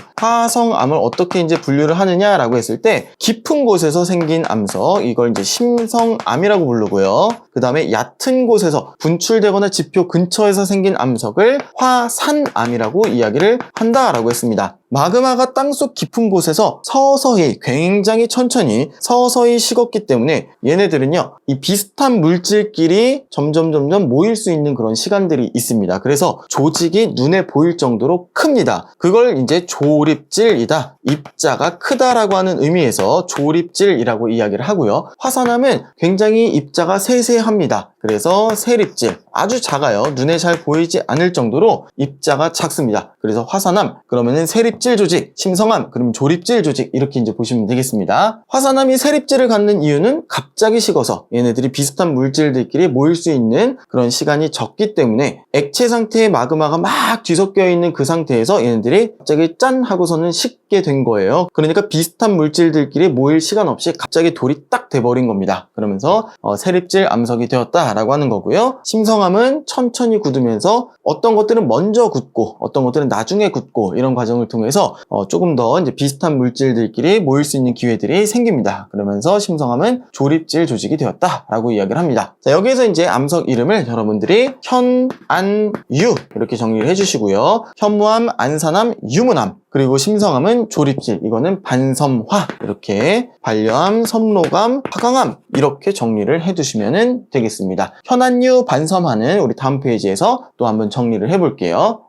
어떻게 이제 분류를 하느냐라고 했을 때, 깊은 곳에서 생긴 암석, 이걸 이제 심성암이라고 부르고요. 그 다음에 얕은 곳에서 분출되거나 지표 근처에서 생긴 암석을 화산암이라고 이야기를 한다라고 했습니다. 마그마가 땅속 깊은 곳에서 서서히, 굉장히 천천히 서서히 식었기 때문에 얘네들은요, 이 비슷한 물질끼리 점점 모일 수 있는 그런 시간들이 있습니다. 그래서 조직이 눈에 보일 정도로 큽니다. 그걸 이제 조립질이다, 입자가 크다라고 하는 의미에서 조립질이라고 이야기를 하고요. 화산암은 굉장히 입자가 세세합니다. 그래서 세립질, 아주 작아요. 눈에 잘 보이지 않을 정도로 입자가 작습니다. 그래서 화산암 그러면은 세립질 조직, 심성암 그러면 조립질 조직 이렇게 이제 보시면 되겠습니다. 화산암이 세립질을 갖는 이유는 갑자기 식어서 얘네들이 비슷한 물질들끼리 모일 수 있는 그런 시간이 적기 때문에, 액체 상태의 마그마가 막 뒤섞여 있는 그 상태에서 얘네들이 갑자기 짠 하고서는 식게 된 거예요. 그러니까 비슷한 물질들끼리 모일 시간 없이 갑자기 돌이 딱 돼버린 겁니다. 그러면서 세립질 암석이 되었다라고 하는 거고요. 심성암은 천천히 굳으면서 어떤 것들은 먼저 굳고 어떤 것들은 나중에 굳고 이런 과정을 통해서 조금 더 이제 비슷한 물질들끼리 모일 수 있는 기회들이 생깁니다. 그러면서 심성암은 조립질 조직이 되었다라고 이야기를 합니다. 자, 여기에서 이제 암석 이름을 여러분들이 현, 안, 유 이렇게 정리를 해주시고요. 현무암, 안산암, 유문암, 그리고 심성암은 조립질, 이거는 반섬화, 이렇게 반려암, 섬노감, 화강암 이렇게 정리를 해두시면 되겠습니다. 현안유, 반섬화는 우리 다음 페이지에서 또 한번 정리를 해볼게요.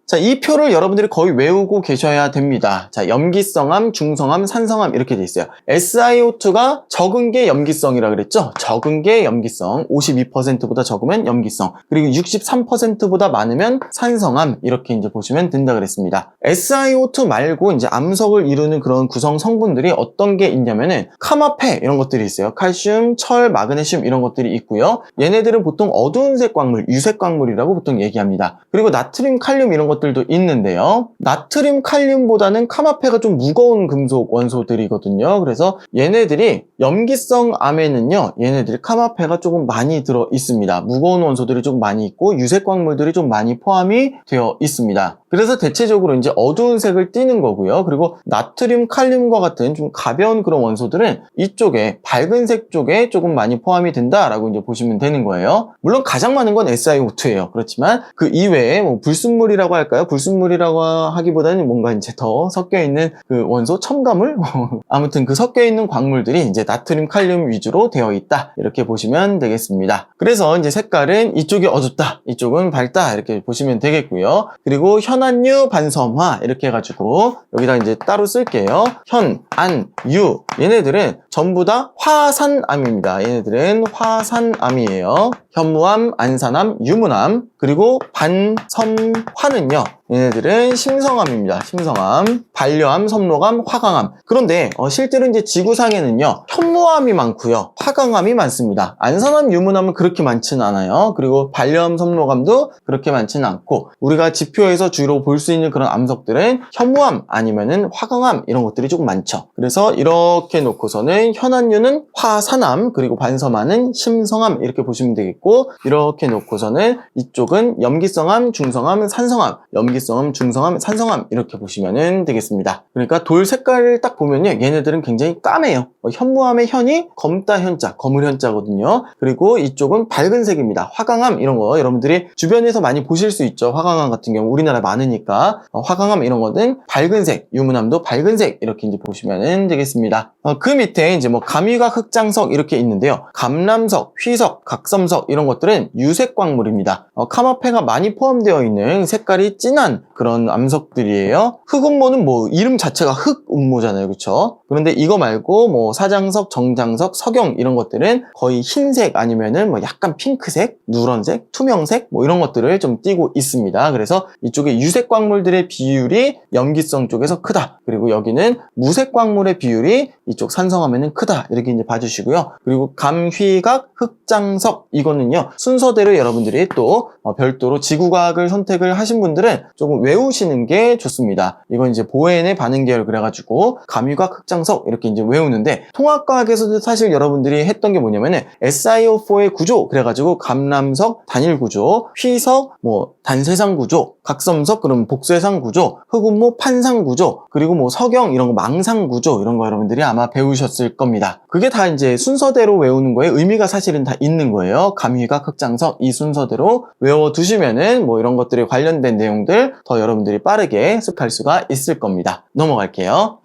자, 이 표를 여러분들이 거의 외우고 계셔야 됩니다. 자, 염기성암, 중성암, 산성암 이렇게 돼 있어요. SiO2가 적은 게 염기성이라 그랬죠? 적은 게 염기성, 52%보다 적으면 염기성, 그리고 63%보다 많으면 산성암 이렇게 이제 보시면 된다 그랬습니다. SiO2 말고 이제 암석을 이루는 그런 구성 성분들이 어떤 게 있냐면은 카마페 이런 것들이 있어요. 칼슘, 철, 마그네슘 이런 것들이 있고요. 얘네들은 보통 어두운색 광물, 유색 광물이라고 보통 얘기합니다. 그리고 나트륨, 칼륨 이런 것들도 있는데요. 나트륨, 칼륨보다는 카마페가 좀 무거운 금속 원소들이거든요. 그래서 얘네들이 염기성 암에는요, 얘네들이 카마페가 조금 많이 들어 있습니다. 무거운 원소들이 조금 많이 있고 유색 광물들이 좀 많이 포함이 되어 있습니다. 그래서 대체적으로 이제 어두운 색을 띠는 거고요. 그리고 나트륨, 칼륨과 같은 좀 가벼운 그런 원소들은 이쪽에 밝은색 쪽에 조금 많이 포함이 된다라고 이제 보시면 되는 거예요. 물론 가장 많은 건 SiO2예요. 그렇지만 그 이외에 뭐 불순물이라고 할까요? 불순물이라고 하기보다는 뭔가 이제 더 섞여 있는 그 원소, 첨가물? 아무튼 그 섞여 있는 광물들이 이제 나트륨, 칼륨 위주로 되어 있다. 이렇게 보시면 되겠습니다. 그래서 이제 색깔은 이쪽이 어둡다, 이쪽은 밝다 이렇게 보시면 되겠고요. 그리고 현안유, 반섬화 이렇게 해가지고 여기다 이제 따로 쓸게요. 현, 안, 유 얘네들은 전부 다 화산암입니다. 얘네들은 화산암이에요. 현무암, 안산암, 유문암, 그리고 반섬화는요 얘네들은 심성암입니다. 심성암, 반려암, 섭록암, 화강암. 그런데 실제로 이제 지구상에는요, 현무암이 많고요, 화강암이 많습니다. 안산암, 유문암은 그렇게 많지는 않아요. 그리고 반려암, 섭록암도 그렇게 많지는 않고, 우리가 지표에서 주로 볼 수 있는 그런 암석들은 현무암 아니면은 화강암 이런 것들이 조금 많죠. 그래서 이렇게 놓고서는 현안류는 화산암, 그리고 반섬암은 심성암 이렇게 보시면 되겠고, 이렇게 놓고서는 이쪽은 염기성암, 중성암, 산성암, 염기성암, 중성암, 산성암 이렇게 보시면 되겠습니다. 그러니까 돌 색깔을 딱 보면요, 얘네들은 굉장히 까매요. 현무암의 현이 검다 현자, 검을 현자거든요. 그리고 이쪽은 밝은 색입니다. 화강암 이런 거 여러분들이 주변에서 많이 보실 수 있죠. 화강암 같은 경우 우리나라 많으니까 화강암 이런 거는 밝은 색, 유문암도 밝은 색 이렇게 이제 보시면 되겠습니다. 그 밑에 이제 뭐 감위각, 흑장석 이렇게 있는데요. 감람석, 휘석, 각섬석 이런 것들은 유색 광물입니다. 카마페가 많이 포함되어 있는 색깔이 진한 그런 암석들이에요. 흑운모는 뭐 이름 자체가 흑운모잖아요, 그렇죠? 그런데 이거 말고 뭐 사장석, 정장석, 석영 이런 것들은 거의 흰색 아니면은 뭐 약간 핑크색, 누런색, 투명색 뭐 이런 것들을 좀 띠고 있습니다. 그래서 이쪽에 유색 광물들의 비율이 염기성 쪽에서 크다. 그리고 여기는 무색 광물의 비율이 이쪽 산성암에는 크다. 이렇게 이제 봐주시고요. 그리고 감휘각, 흑장석 이거는요, 순서대로 여러분들이 또 별도로 지구과학을 선택을 하신 분들은 조금 외우시는 게 좋습니다. 이건 이제 보엔의 반응 계열 그래가지고 감휘각, 흑장석 이렇게 이제 외우는데, 통합과학에서도 사실 여러분들이 했던 게 뭐냐면은 SiO4의 구조 그래가지고 감람석 단일 구조, 휘석 뭐 단쇄상 구조, 각섬석 그럼 복쇄상 구조, 흑운모 판상 구조, 그리고 뭐 석영 이런 거 망상 구조 이런 거 여러분들이 아마 배우셨을 겁니다. 그게 다 이제 순서대로 외우는 거에 의미가 사실은 다 있는 거예요. 감휘각, 흑장석 이 순서대로 외워두시면은 뭐 이런 것들에 관련된 내용들 더 여러분들이 빠르게 습할 수가 있을 겁니다. 넘어갈게요.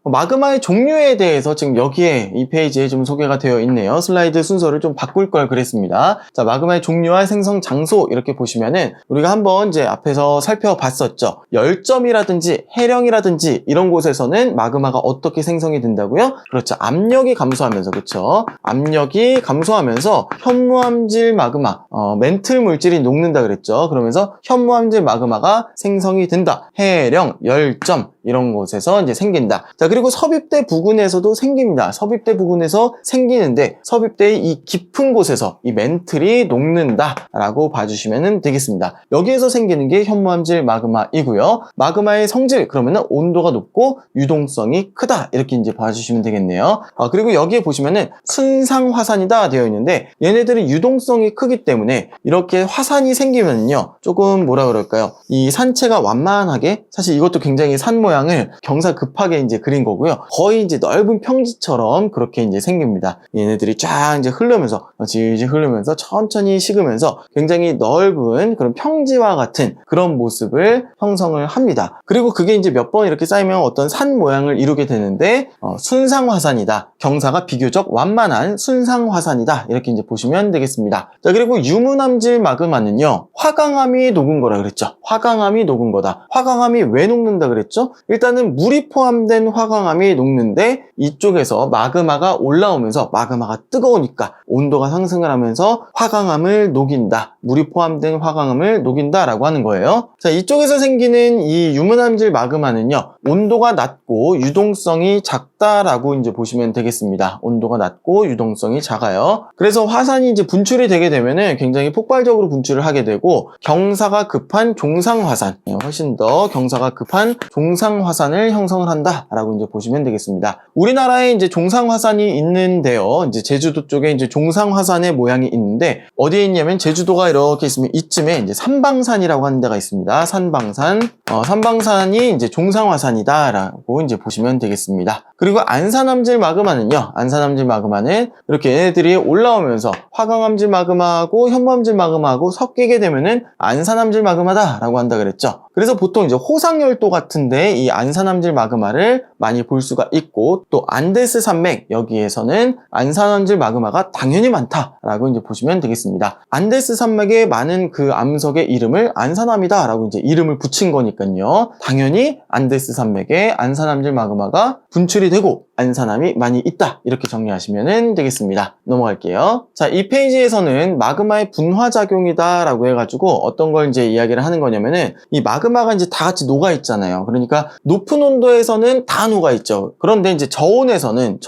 마그마의 종류에 대해서 지금 여기에 이 페이지에 좀 소개가 되어 있네요. 슬라이드 순서를 좀 바꿀 걸 그랬습니다. 자, 마그마의 종류와 생성 장소 이렇게 보시면은 우리가 한번 이제 앞에서 살펴봤었죠. 열점이라든지 해령이라든지 이런 곳에서는 마그마가 어떻게 생성이 된다고요? 그렇죠. 압력이 감소하면서, 그렇죠. 압력이 감소하면서 현무암질 마그마, 멘틀 물질이 녹는다 그랬죠. 그러면서 현무암질 마그마가 생성이 된다. 해령, 열점 이런 곳에서 이제 생긴다. 자, 그리고 섭입대 부근에서도 생깁니다. 섭입대 부근에서 생기는데 섭입대의 이 깊은 곳에서 이 멘틀이 녹는다라고 봐주시면 되겠습니다. 여기에서 생기는 게 현무암질 마그마이고요. 마그마의 성질 그러면은 온도가 높고 유동성이 크다 이렇게 이제 봐주시면 되겠네요. 그리고 여기에 보시면은 순상화산이다 되어 있는데 얘네들은 유동성이 크기 때문에 이렇게 화산이 생기면요 조금 뭐라 그럴까요? 이 산체가 완만하게, 사실 이것도 굉장히 산 모양을 경사급하게 이제 그린 거고요. 거의 이제 넓은 평지처럼 그렇게 이제 생깁니다. 얘네들이 쫙 이제 흐르면서 질질 흐르면서 천천히 식으면서 굉장히 넓은 그런 평지와 같은 그런 모습을 형성을 합니다. 그리고 그게 이제 몇 번 이렇게 쌓이면 어떤 산 모양을 이루게 되는데 순상화산이다. 경사가 비교적 완만한 순상화산이다. 이렇게 이제 보시면 되겠습니다. 자, 그리고 유문암질 마그마는요, 화강암이 녹은 거라 그랬죠. 화강암이 녹은 거다. 화강암이 왜 녹는다 그랬죠? 일단은 물이 포함된 화강암이 녹는데 이쪽에서 마그마가 올라오면서 마그마가 뜨거우니까 온도가 상승을 하면서 화강암을 녹인다. 물이 포함된 화강암을 녹인다라고 하는 거예요. 자, 이쪽에서 생기는 이 유문암질 마그마는요, 온도가 낮고 유동성이 작다라고 이제 보시면 되겠습니다. 온도가 낮고 유동성이 작아요. 그래서 화산이 이제 분출이 되게 되면은 굉장히 폭발적으로 분출을 하게 되고 경사가 급한 종상화산, 훨씬 더 경사가 급한 종상화산을 형성을 한다라고 이제 보시면 되겠습니다. 우리나라에 이제 종상화산이 있는데요. 이제 제주도 쪽에 이제 종상화산의 모양이 있는데 어디에 있냐면 제주도가 이렇게 있으면 이쯤에 이제 삼방산이라고 하는 데가 있습니다. 산방산. 산방산이 이제 종상화산이다라고 이제 보시면 되겠습니다. 그리고 안산암질 마그마는요. 안산암질 마그마는 이렇게 얘네들이 올라오면서 화강암질 마그마하고 현무암질 마그마하고 섞이게 되면은 안산암질 마그마다라고 한다 그랬죠. 그래서 보통 이제 호상열도 같은데 이 안산암질 마그마를 많이 많이 볼 수가 있고, 또 안데스 산맥 여기에서는 안산화질 마그마가 당연히 많다라고 이제 보시면 되겠습니다. 안데스 산맥에 많은 그 암석의 이름을 안산암이다라고 이제 이름을 붙인 거니까요. 당연히 안데스 산맥에 안산암질 마그마가 분출이 되고 안산암이 많이 있다, 이렇게 정리하시면 되겠습니다. 넘어갈게요. 자, 이 페이지에서는 마그마의 분화작용이다 라고 해가지고 어떤 걸 이제 이야기를 하는 거냐면은, 이 마그마가 이제 다 같이 녹아 있잖아요. 그러니까 높은 온도에서는 다 녹아 있죠. 그런데 이제 저온에서는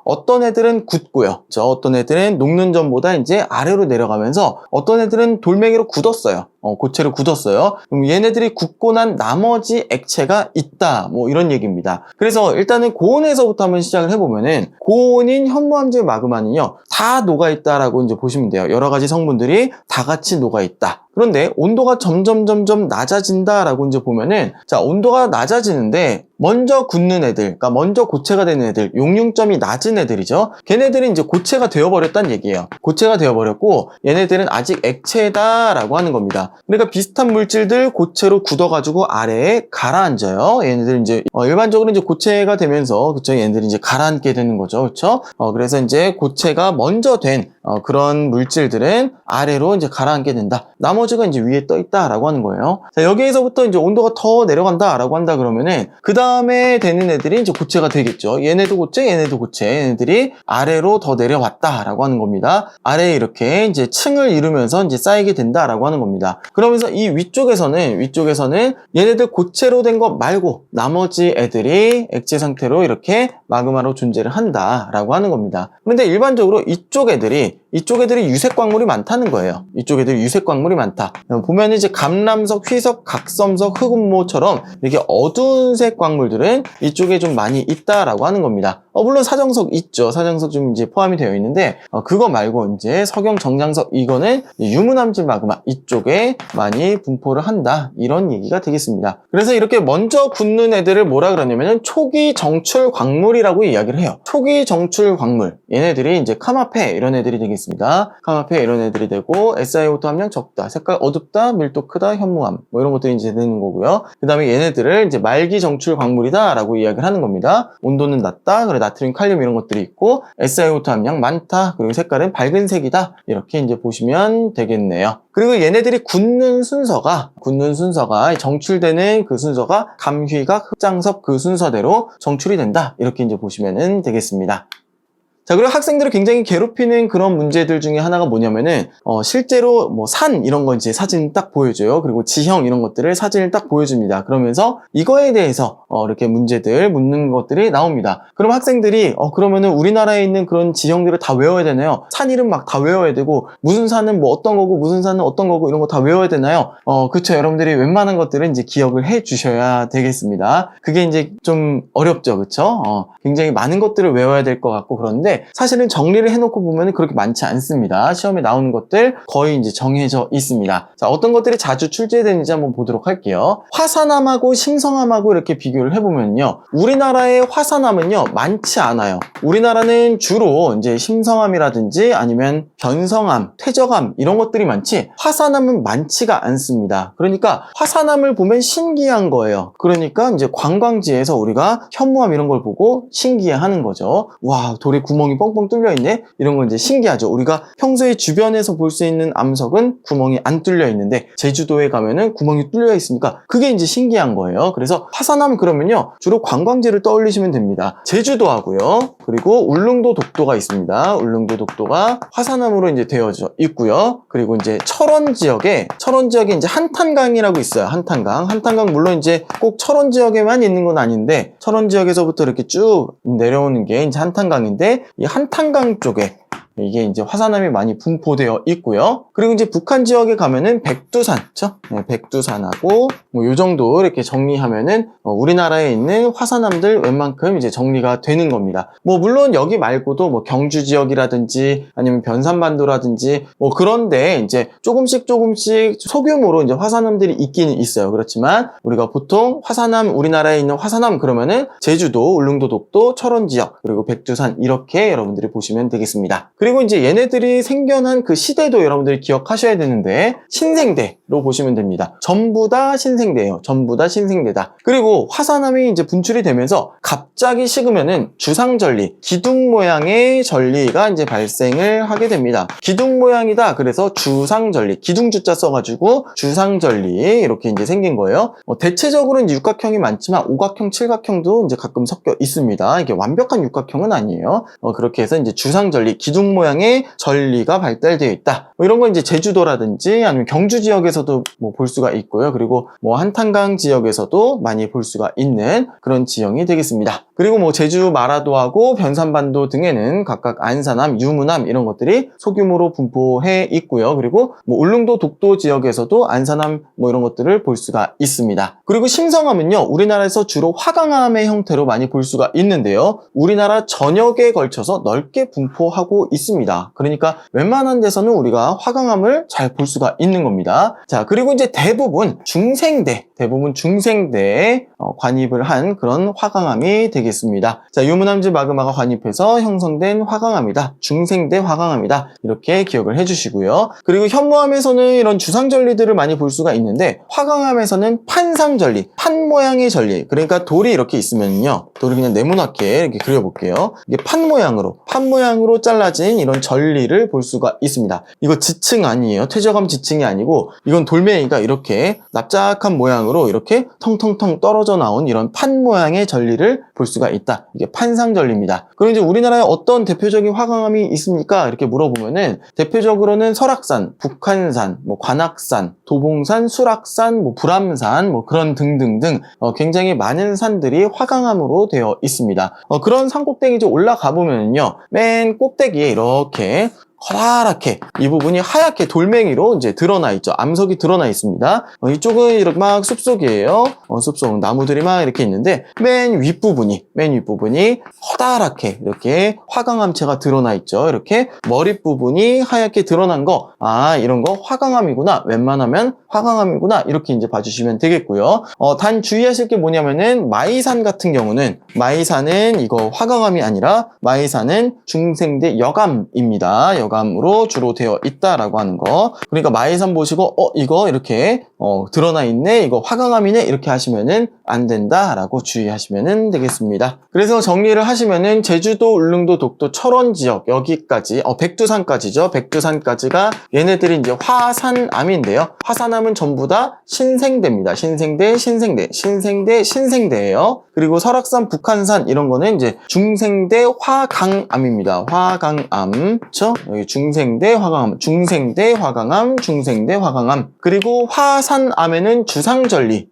어떤 애들은 굳고요. 어떤 애들은 녹는 전보다 이제 아래로 내려가면서 어떤 애들은 돌멩이로 굳었어요. 고체로 굳었어요. 그럼 얘네들이 굳고 난 나머지 액체가 있다, 뭐 이런 얘기입니다. 그래서 일단은 고온에서부터 한번 시작을 해보면은, 고온인 현무암질 마그마는요 다 녹아있다라고 이제 보시면 돼요. 여러 가지 성분들이 다 같이 녹아있다. 그런데 온도가 점점 낮아진다라고 이제 보면은, 자, 온도가 낮아지는데 먼저 굳는 애들, 그러니까 먼저 고체가 되는 애들, 용융점이 낮은 애들이죠. 걔네들은 이제 고체가 되어버렸다는 얘기예요. 고체가 되어버렸고 얘네들은 아직 액체다라고 하는 겁니다. 그러니까 비슷한 물질들 고체로 굳어가지고 아래에 가라앉아요. 얘네들은 이제 일반적으로 이제 고체가 되면서, 그쵸, 얘네들이 이제 가라앉게 되는 거죠, 그쵸? 그래서 이제 고체가 먼저 된 그런 물질들은 아래로 이제 가라앉게 된다. 나머지가 이제 위에 떠 있다라고 하는 거예요. 자, 여기에서부터 이제 온도가 더 내려간다라고 한다 그러면은 그 다음에 되는 애들이 이제 고체가 되겠죠. 얘네도 고체, 얘네도 고체. 얘네들이 아래로 더 내려왔다라고 하는 겁니다. 아래에 이렇게 이제 층을 이루면서 이제 쌓이게 된다라고 하는 겁니다. 그러면서 이 위쪽에서는 얘네들 고체로 된 것 말고 나머지 애들이 액체 상태로 이렇게 마그마로 존재를 한다라고 하는 겁니다. 그런데 일반적으로 이쪽 애들이 유색 광물이 많다는 거예요. 이쪽 애들이 유색 광물이 많다. 보면 이제 감람석, 휘석, 각섬석, 흑운모처럼 이렇게 어두운 색 광물들은 이쪽에 좀 많이 있다라고 하는 겁니다. 물론 사정석 있죠. 사정석 좀 이제 포함이 되어 있는데, 그거 말고 이제 석영, 정장석, 이거는 유문암질 마그마 이쪽에 많이 분포를 한다, 이런 얘기가 되겠습니다. 그래서 이렇게 먼저 굳는 애들을 뭐라 그러냐면은 초기 정출 광물이라고 이야기를 해요. 초기 정출 광물, 얘네들이 이제 카마페 이런 애들이 되겠습니다. 카마페 이런 애들이 되고, SiO2 함량 적다, 색깔 어둡다, 밀도 크다, 현무암, 뭐 이런 것들이 이제 되는 거고요. 그 다음에 얘네들을 이제 말기 정출 광물이다 라고 이야기를 하는 겁니다. 온도는 낮다, 그래 나트륨, 칼륨 이런 것들이 있고, SiO2 함량 많다, 그리고 색깔은 밝은색이다, 이렇게 이제 보시면 되겠네요. 그리고 얘네들이 굳는 순서가 정출되는 그 순서가 감휘각, 흑장석 그 순서대로 정출이 된다, 이렇게 이제 보시면 되겠습니다. 자, 그리고 학생들을 굉장히 괴롭히는 그런 문제들 중에 하나가 뭐냐면은, 실제로 뭐 산 이런 거 이제 사진 딱 보여줘요. 그리고 지형 이런 것들을 사진을 딱 보여줍니다. 그러면서 이거에 대해서 이렇게 문제들 묻는 것들이 나옵니다. 그럼 학생들이 그러면은 우리나라에 있는 그런 지형들을 다 외워야 되나요? 산 이름 막 다 외워야 되고, 무슨 산은 뭐 어떤 거고 무슨 산은 어떤 거고 이런 거 다 외워야 되나요? 그쵸. 여러분들이 웬만한 것들은 이제 기억을 해 주셔야 되겠습니다. 그게 이제 좀 어렵죠. 그쵸? 굉장히 많은 것들을 외워야 될 것 같고, 그런데 사실은 정리를 해놓고 보면 그렇게 많지 않습니다. 시험에 나오는 것들 거의 이제 정해져 있습니다. 자, 어떤 것들이 자주 출제되는지 한번 보도록 할게요. 화산암하고 심성암하고 이렇게 비교를 해보면요, 우리나라의 화산암은요 많지 않아요. 우리나라는 주로 이제 심성암이라든지 아니면 변성암, 퇴적암 이런 것들이 많지, 화산암은 많지가 않습니다. 그러니까 화산암을 보면 신기한 거예요. 그러니까 이제 관광지에서 우리가 현무암 이런 걸 보고 신기해하는 거죠. 와, 돌에 구멍이 뻥뻥 뚫려 있네, 이런 건 이제 신기하죠. 우리가 평소에 주변에서 볼 수 있는 암석은 구멍이 안 뚫려 있는데 제주도에 가면은 구멍이 뚫려 있으니까 그게 이제 신기한 거예요. 그래서 화산암 그러면요 주로 관광지를 떠올리시면 됩니다. 제주도하고요, 그리고 울릉도, 독도가 있습니다. 울릉도, 독도가 화산암으로 이제 되어져 있고요. 그리고 이제 철원 지역에 이제 한탄강이라고 있어요. 한탄강 물론 이제 꼭 철원 지역에만 있는 건 아닌데, 철원 지역에서부터 이렇게 쭉 내려오는 게 이제 한탄강인데, 이 한탄강 쪽에 이게 이제 화산암이 많이 분포되어 있고요. 그리고 이제 북한 지역에 가면은 백두산, 그쵸? 네, 백두산하고 뭐 요 정도 이렇게 정리하면은 우리나라에 있는 화산암들 웬만큼 이제 정리가 되는 겁니다. 뭐 물론 여기 말고도 뭐 경주 지역이라든지 아니면 변산반도라든지 뭐 그런데 이제 조금씩 소규모로 이제 화산암들이 있기는 있어요. 그렇지만 우리가 보통 화산암, 우리나라에 있는 화산암 그러면은 제주도, 울릉도, 독도, 철원 지역, 그리고 백두산 이렇게 여러분들이 보시면 되겠습니다. 그리고 이제 얘네들이 생겨난 그 시대도 여러분들이 기억하셔야 되는데 신생대로 보시면 됩니다. 전부 다 신생대예요. 전부 다 신생대다. 그리고 화산암이 이제 분출이 되면서 갑자기 식으면은 주상절리, 기둥 모양의 전리가 이제 발생을 하게 됩니다. 기둥 모양이다. 그래서 주상절리, 기둥주자 써가지고 주상절리 이렇게 이제 생긴 거예요. 대체적으로는 육각형이 많지만 오각형, 칠각형도 이제 가끔 섞여 있습니다. 이게 완벽한 육각형은 아니에요. 그렇게 해서 이제 주상절리, 기둥 모양의 전리가 발달되어 있다. 이런 건 이제 제주도라든지 아니면 경주 지역에서도 뭐 볼 수가 있고요. 그리고 뭐 한탄강 지역에서도 많이 볼 수가 있는 그런 지형이 되겠습니다. 그리고 뭐 제주 마라도하고 변산반도 등에는 각각 안산암, 유문암 이런 것들이 소규모로 분포해 있고요. 그리고 뭐 울릉도, 독도 지역에서도 안산암 뭐 이런 것들을 볼 수가 있습니다. 그리고 심성암은요, 우리나라에서 주로 화강암의 형태로 많이 볼 수가 있는데요. 우리나라 전역에 걸쳐서 넓게 분포하고 있습니다. 그러니까 웬만한 데서는 우리가 화강암을 잘 볼 수가 있는 겁니다. 자, 그리고 이제 대부분 중생대에 관입을 한 그런 화강암이 되겠습니다. 자, 유문암지 마그마가 관입해서 형성된 화강암이다. 중생대 화강암이다. 이렇게 기억을 해주시고요. 그리고 현무암에서는 이런 주상절리들을 많이 볼 수가 있는데 화강암에서는 판상절리, 판 모양의 절리. 그러니까 돌이 이렇게 있으면요, 돌을 그냥 네모나게 이렇게 그려볼게요. 이게 판 모양으로 잘라진 이런 절리를 볼 수가 있습니다. 이거 지층 아니에요. 퇴적암 지층이 아니고 이건 돌멩이가 이렇게 납작한 모양으로 이렇게 텅텅텅 떨어져 나온 이런 판 모양의 절리를 볼 수가 있다. 이게 판상절리입니다. 그럼 이제 우리나라에 어떤 대표적인 화강암이 있습니까? 이렇게 물어보면은 대표적으로는 설악산, 북한산, 뭐 관악산, 도봉산, 수락산, 뭐 불암산, 뭐 그런 등등등 굉장히 많은 산들이 화강암으로 되어 있습니다. 그런 산 꼭대기 이제 올라가 보면은요, 맨 꼭대기에 이렇게 커다랗게 이 부분이 하얗게 돌멩이로 이제 드러나 있죠. 암석이 드러나 있습니다. 이쪽은 이렇게 막 숲속이에요. 숲속 나무들이 막 이렇게 있는데 맨 윗부분이 커다랗게 이렇게 화강암체가 드러나 있죠. 이렇게 머릿부분이 하얗게 드러난 거, 이런 거 화강암이구나. 웬만하면 화강암이구나. 이렇게 이제 봐주시면 되겠고요. 단 주의하실 게 뭐냐면은 마이산 같은 경우는 마이산은 이거 화강암이 아니라 마이산은 중생대 여감입니다. 여감으로 주로 되어 있다라고 하는 거. 그러니까 마이산 보시고 이거 이렇게 드러나 있네, 이거 화강암이네 이렇게 하시면은 안 된다라고 주의하시면 되겠습니다. 그래서 정리를 하시면은 제주도, 울릉도, 독도, 철원 지역 여기까지 백두산까지죠. 백두산까지가 얘네들이 이제 화산암인데요. 화산암은 전부 다 신생대입니다. 신생대예요. 그리고 설악산, 북한산 이런 거는 이제 중생대 화강암입니다. 화강암, 그렇죠? 여기 중생대 화강암, 중생대 화강암. 그리고 화산암에는 주상절리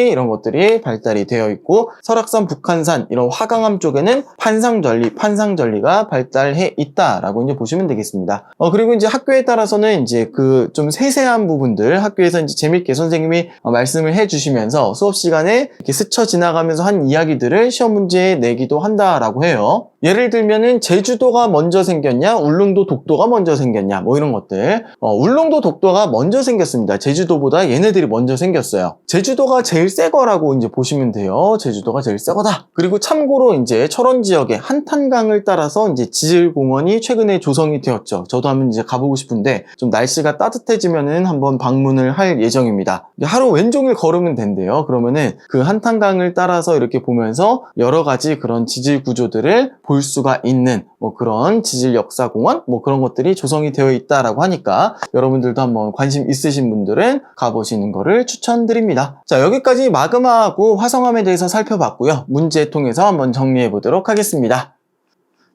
이런 것들이 발달이 되어 있고, 설악산, 북한산 이런 화강암 쪽에는 판상절리가 발달해 있다라고 이제 보시면 되겠습니다. 그리고 이제 학교에 따라서는 이제 그 좀 세세한 부분들 학교에서 이제 재밌게 선생님이 말씀을 해주시면서 수업 시간에 이렇게 스쳐 지나가면서 한 이야기들을 시험 문제에 내기도 한다라고 해요. 예를 들면은 제주도가 먼저 생겼냐, 울릉도, 독도가 먼저 생겼냐, 뭐 이런 것들. 울릉도, 독도가 먼저 생겼습니다. 제주도보다 얘네들이 먼저 생겼어요. 제주도가 제일 새 거라고 이제 보시면 돼요. 제주도가 제일 새 거다. 그리고 참고로 이제 철원 지역의 한탄강을 따라서 이제 지질공원이 최근에 조성이 되었죠. 저도 한번 이제 가보고 싶은데 좀 날씨가 따뜻해지면은 한번 방문을 할 예정입니다. 하루 왼종일 걸으면 된대요. 그러면은 그 한탄강을 따라서 이렇게 보면서 여러 가지 그런 지질 구조들을 볼 수가 있는 뭐 그런 지질 역사 공원 뭐 그런 것들이 조성이 되어 있다라고 하니까 여러분들도 한번 관심 있으신 분들은 가보시는 거를 추천드립니다. 자, 여기까지 마그마하고 화성암에 대해서 살펴봤고요. 문제 통해서 한번 정리해 보도록 하겠습니다.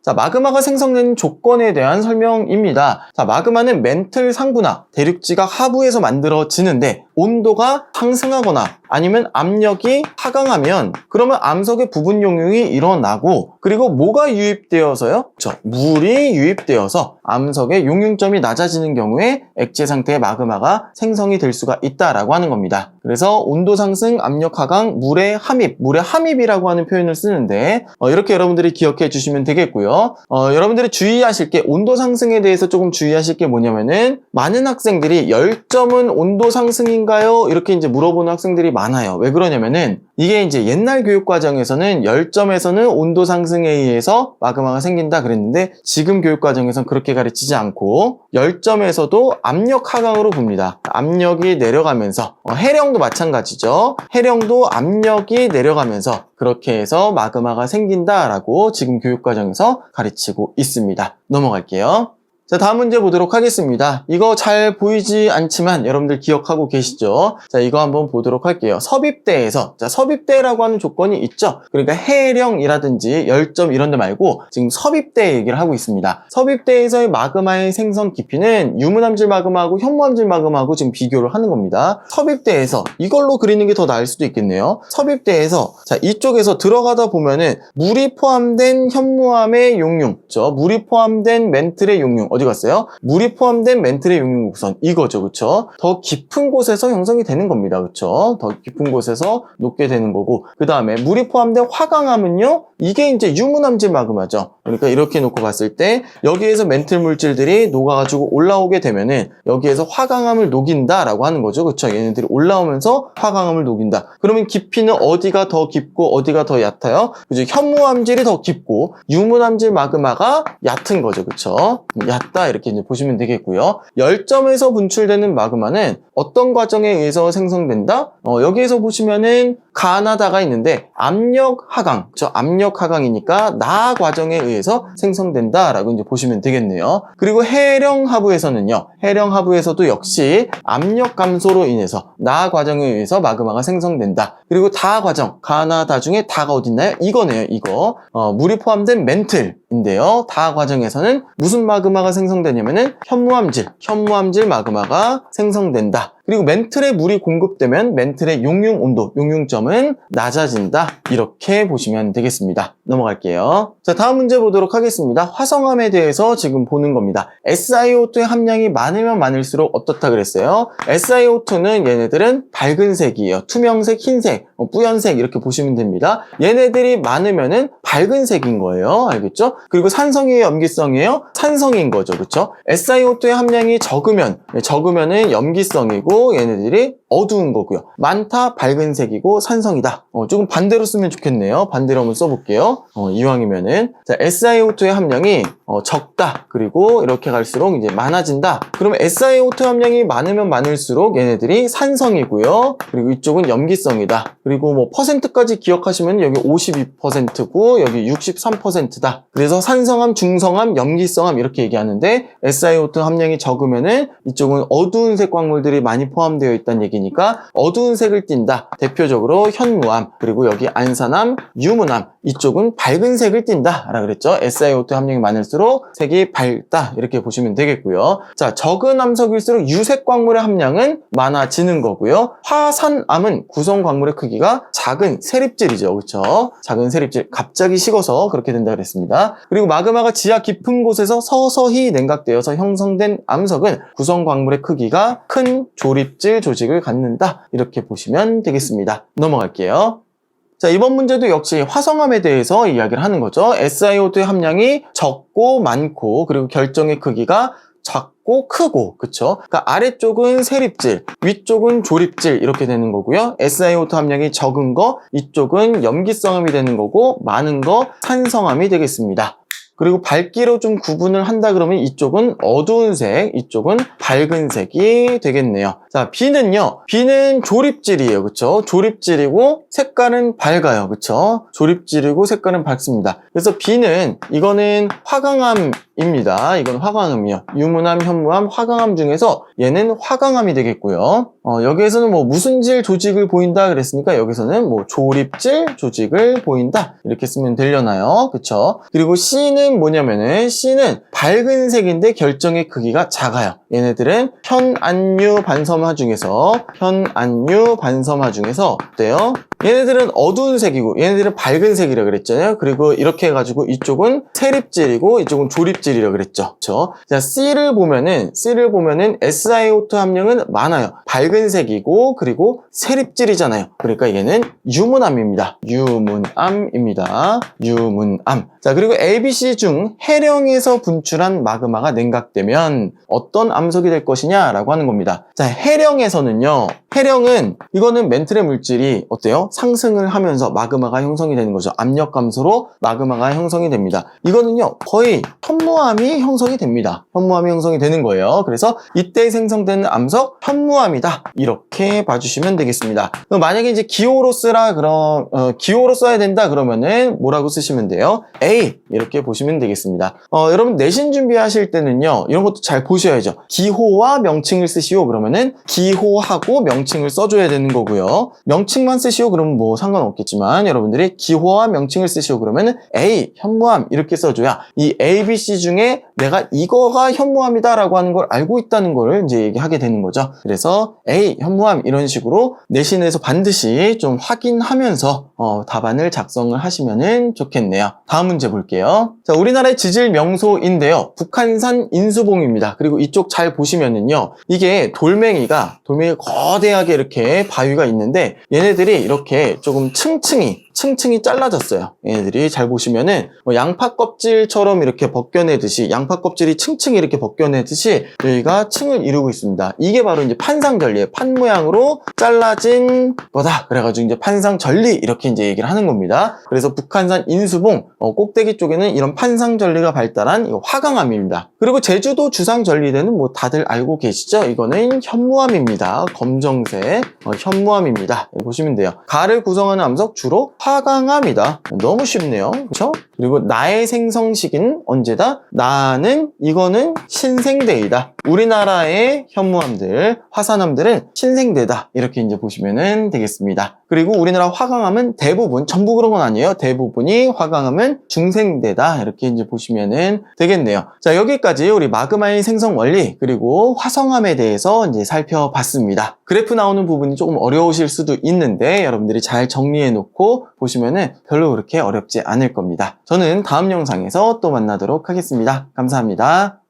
자, 마그마가 생성되는 조건에 대한 설명입니다. 자, 마그마는 맨틀 상부나 대륙지각 하부에서 만들어지는데 온도가 상승하거나 아니면 압력이 하강하면 그러면 암석의 부분 용융이 일어나고, 그리고 뭐가 유입되어서요? 물이 유입되어서 암석의 용융점이 낮아지는 경우에 액체 상태의 마그마가 생성이 될 수가 있다라고 하는 겁니다. 그래서 온도 상승, 압력 하강, 물의 함입이라고 하는 표현을 쓰는데 이렇게 여러분들이 기억해 주시면 되겠고요. 여러분들이 주의하실 게, 온도 상승에 대해서 조금 주의하실 게 뭐냐면은 많은 학생들이 열점은 온도 상승인 10점인가요? 이렇게 이제 물어보는 학생들이 많아요. 왜 그러냐면은 이게 이제 옛날 교육 과정에서는 10점에서는 온도 상승에 의해서 마그마가 생긴다 그랬는데 지금 교육 과정에서는 그렇게 가르치지 않고 10점에서도 압력 하강으로 봅니다. 압력이 내려가면서 해령도 마찬가지죠. 해령도 압력이 내려가면서 그렇게 해서 마그마가 생긴다라고 지금 교육 과정에서 가르치고 있습니다. 넘어갈게요. 자, 다음 문제 보도록 하겠습니다. 이거 잘 보이지 않지만 여러분들 기억하고 계시죠? 자, 이거 한번 보도록 할게요. 섭입대에서, 자, 섭입대라고 하는 조건이 있죠? 그러니까 해령이라든지 열점 이런 데 말고 지금 섭입대 얘기를 하고 있습니다. 섭입대에서의 마그마의 생성 깊이는 유무암질 마그마하고 현무암질 마그마하고 지금 비교를 하는 겁니다. 섭입대에서 이걸로 그리는 게 더 나을 수도 있겠네요. 섭입대에서, 자, 이쪽에서 들어가다 보면은 물이 포함된 현무암의 용융, 그쵸? 물이 포함된 멘틀의 용융, 어디 갔어요? 물이 포함된 멘틀의 용융곡선 이거죠, 그쵸? 더 깊은 곳에서 형성이 되는 겁니다, 그쵸? 더 깊은 곳에서 녹게 되는 거고 그 다음에 물이 포함된 화강암은요, 이게 이제 유문암질 마그마죠. 그러니까 이렇게 놓고 봤을 때 여기에서 멘틀 물질들이 녹아가지고 올라오게 되면은 여기에서 화강암을 녹인다라고 하는 거죠, 그쵸? 얘네들이 올라오면서 화강암을 녹인다. 그러면 깊이는 어디가 더 깊고 어디가 더 얕아요? 그죠? 현무암질이 더 깊고 유문암질 마그마가 얕은 거죠, 그쵸? 얕다 이렇게 이제 보시면 되겠고요. 열점에서 분출되는 마그마는 어떤 과정에 의해서 생성된다? 여기에서 보시면은 가나다가 있는데 압력 하강, 저 압력 하강이니까 나 과정에 의해서 생성된다라고 이제 보시면 되겠네요. 그리고 해령 하부에서는요, 해령 하부에서도 역시 압력 감소로 인해서 나 과정에 의해서 마그마가 생성된다. 그리고 다 과정, 가나다 중에 다가 어딨나요? 이거네요, 이거. 물이 포함된 멘틀인데요. 다 과정에서는 무슨 마그마가 생성되냐면은 현무암질 마그마가 생성된다. 그리고 멘틀에 물이 공급되면 멘틀의 용융 온도, 용융점은 낮아진다. 이렇게 보시면 되겠습니다. 넘어갈게요. 자, 다음 문제 보도록 하겠습니다. 화성암에 대해서 지금 보는 겁니다. SiO2의 함량이 많으면 많을수록 어떻다 그랬어요? SiO2는 얘네들은 밝은 색이에요. 투명색, 흰색, 뿌연색 이렇게 보시면 됩니다. 얘네들이 많으면은 밝은 색인 거예요. 알겠죠? 그리고 산성이에요, 염기성이에요? 산성인 거죠. 그렇죠? SiO2의 함량이 적으면은 염기성이고 얘네들이 어두운 거고요. 많다, 밝은 색이고 산성이다. 조금 반대로 쓰면 좋겠네요. 반대로 한번 써볼게요. 이왕이면은 자, SiO2의 함량이 적다. 그리고 이렇게 갈수록 이제 많아진다. 그러면 SiO2 함량이 많으면 많을수록 얘네들이 산성이고요. 그리고 이쪽은 염기성이다. 그리고 뭐 퍼센트까지 기억하시면 여기 52%고 여기 63%다. 그래서 산성암, 중성암, 염기성암 이렇게 얘기하는데 SiO2 함량이 적으면은 이쪽은 어두운 색 광물들이 많이 포함되어 있다는 얘기니까 어두운 색을 띈다. 대표적으로 현무암, 그리고 여기 안산암, 유문암 이쪽은 밝은 색을 띈다 라 그랬죠. SiO2 함량이 많을수록 색이 밝다 이렇게 보시면 되겠고요. 자, 적은 암석일수록 유색 광물의 함량은 많아지는 거고요. 화산암은 구성 광물의 크기가 작은 세립질이죠, 그렇죠? 작은 세립질, 갑자기 식어서 그렇게 된다 그랬습니다. 그리고 마그마가 지하 깊은 곳에서 서서히 냉각되어서 형성된 암석은 구성 광물의 크기가 큰 조립질 조직을 갖는다 이렇게 보시면 되겠습니다. 넘어갈게요. 자, 이번 문제도 역시 화성암에 대해서 이야기를 하는 거죠. SiO2의 함량이 적고 많고 그리고 결정의 크기가 작고 크고, 그쵸? 그러니까 아래쪽은 세립질, 위쪽은 조립질 이렇게 되는 거고요. SiO2 함량이 적은 거, 이쪽은 염기성암이 되는 거고 많은 거 산성암이 되겠습니다. 그리고 밝기로 좀 구분을 한다 그러면 이쪽은 어두운 색, 이쪽은 밝은 색이 되겠네요. 자, B는요. B는 조립질이에요. 그쵸? 조립질이고 색깔은 밝아요. 그쵸? 조립질이고 색깔은 밝습니다. 그래서 B는 이거는 화강암입니다. 이건 화강암이요. 유문암, 현무암, 화강암 중에서 얘는 화강암이 되겠고요. 여기에서는 뭐 무슨 질 조직을 보인다 그랬으니까 여기서는 뭐 조립질 조직을 보인다 이렇게 쓰면 되려나요? 그쵸? 그리고 C는 뭐냐면은 C는 밝은 색인데 결정의 크기가 작아요. 얘네들은 현안유 반섬화 중에서 어때요? 얘네들은 어두운 색이고 얘네들은 밝은 색이라 그랬잖아요. 그리고 이렇게 해가지고 이쪽은 세립질이고 이쪽은 조립질이라 그랬죠. 그렇죠? 자, C를 보면은 SiO2 함량은 많아요. 밝은 색이고 그리고 세립질이잖아요. 그러니까 얘는 유문암입니다. 유문암입니다. 유문암. 자, 그리고 ABC 중 해령에서 분출한 마그마가 냉각되면 어떤 암석이 될 것이냐라고 하는 겁니다. 자, 해령에서는요. 해령은 이거는 멘틀의 물질이 어때요? 상승을 하면서 마그마가 형성이 되는 거죠. 압력 감소로 마그마가 형성이 됩니다. 이거는요. 거의 현무암이 형성이 됩니다. 현무암이 형성이 되는 거예요. 그래서 이때 생성되는 암석 현무암이다. 이렇게 봐주시면 되겠습니다. 그럼 만약에 이제 기호로 써야 된다 그러면은 뭐라고 쓰시면 돼요? A 이렇게 보시면 되겠습니다. 여러분 내신 준비하실 때는요. 이런 것도 잘 보셔야죠. 기호와 명칭을 쓰시오 그러면은 기호하고 명칭을 써줘야 되는 거고요. 명칭만 쓰시오 그러면 뭐 상관없겠지만 여러분들이 기호와 명칭을 쓰시오 그러면은 A 현무암 이렇게 써줘야 이 A, B, C 중에 내가 이거가 현무암이다 라고 하는 걸 알고 있다는 걸 이제 얘기하게 되는 거죠. 그래서 A 현무암 이런 식으로 내신에서 반드시 좀 확인하면서 답안을 작성을 하시면은 좋겠네요. 다음 문제 볼게요. 자, 우리나라의 지질 명소인데요. 북한산 인수봉입니다. 그리고 이쪽 잘 보시면은요. 이게 돌멩이가 거대하게 이렇게 바위가 있는데 얘네들이 이렇게 조금 층층이 잘라졌어요. 얘네들이 잘 보시면은 양파 껍질처럼 이렇게 벗겨내듯이 양파 껍질이 층층이 이렇게 벗겨내듯이 여기가 층을 이루고 있습니다. 이게 바로 이제 판상절리예요. 판 모양으로 잘라진 거다. 그래가지고 이제 판상절리 이렇게 이제 얘기를 하는 겁니다. 그래서 북한산 인수봉 꼭대기 쪽에는 이런 판상절리가 발달한 화강암입니다. 그리고 제주도 주상절리대는 뭐 다들 알고 계시죠? 이거는 현무암입니다. 검정색 현무암입니다. 보시면 돼요. 가를 구성하는 암석 주로 화강암이다. 너무 쉽네요. 그렇죠? 그리고 나의 생성식인 언제다? 이거는 신생대이다. 우리나라의 현무암들, 화산암들은 신생대다. 이렇게 이제 보시면 되겠습니다. 그리고 우리나라 화강암은 대부분, 전부 그런 건 아니에요. 대부분이 화강암은 중생대다. 이렇게 이제 보시면 되겠네요. 자, 여기까지 우리 마그마의 생성 원리, 그리고 화성암에 대해서 이제 살펴봤습니다. 그래프 나오는 부분이 조금 어려우실 수도 있는데, 여러분들이 잘 정리해 놓고 보시면은 별로 그렇게 어렵지 않을 겁니다. 저는 다음 영상에서 또 만나도록 하겠습니다. 감사합니다.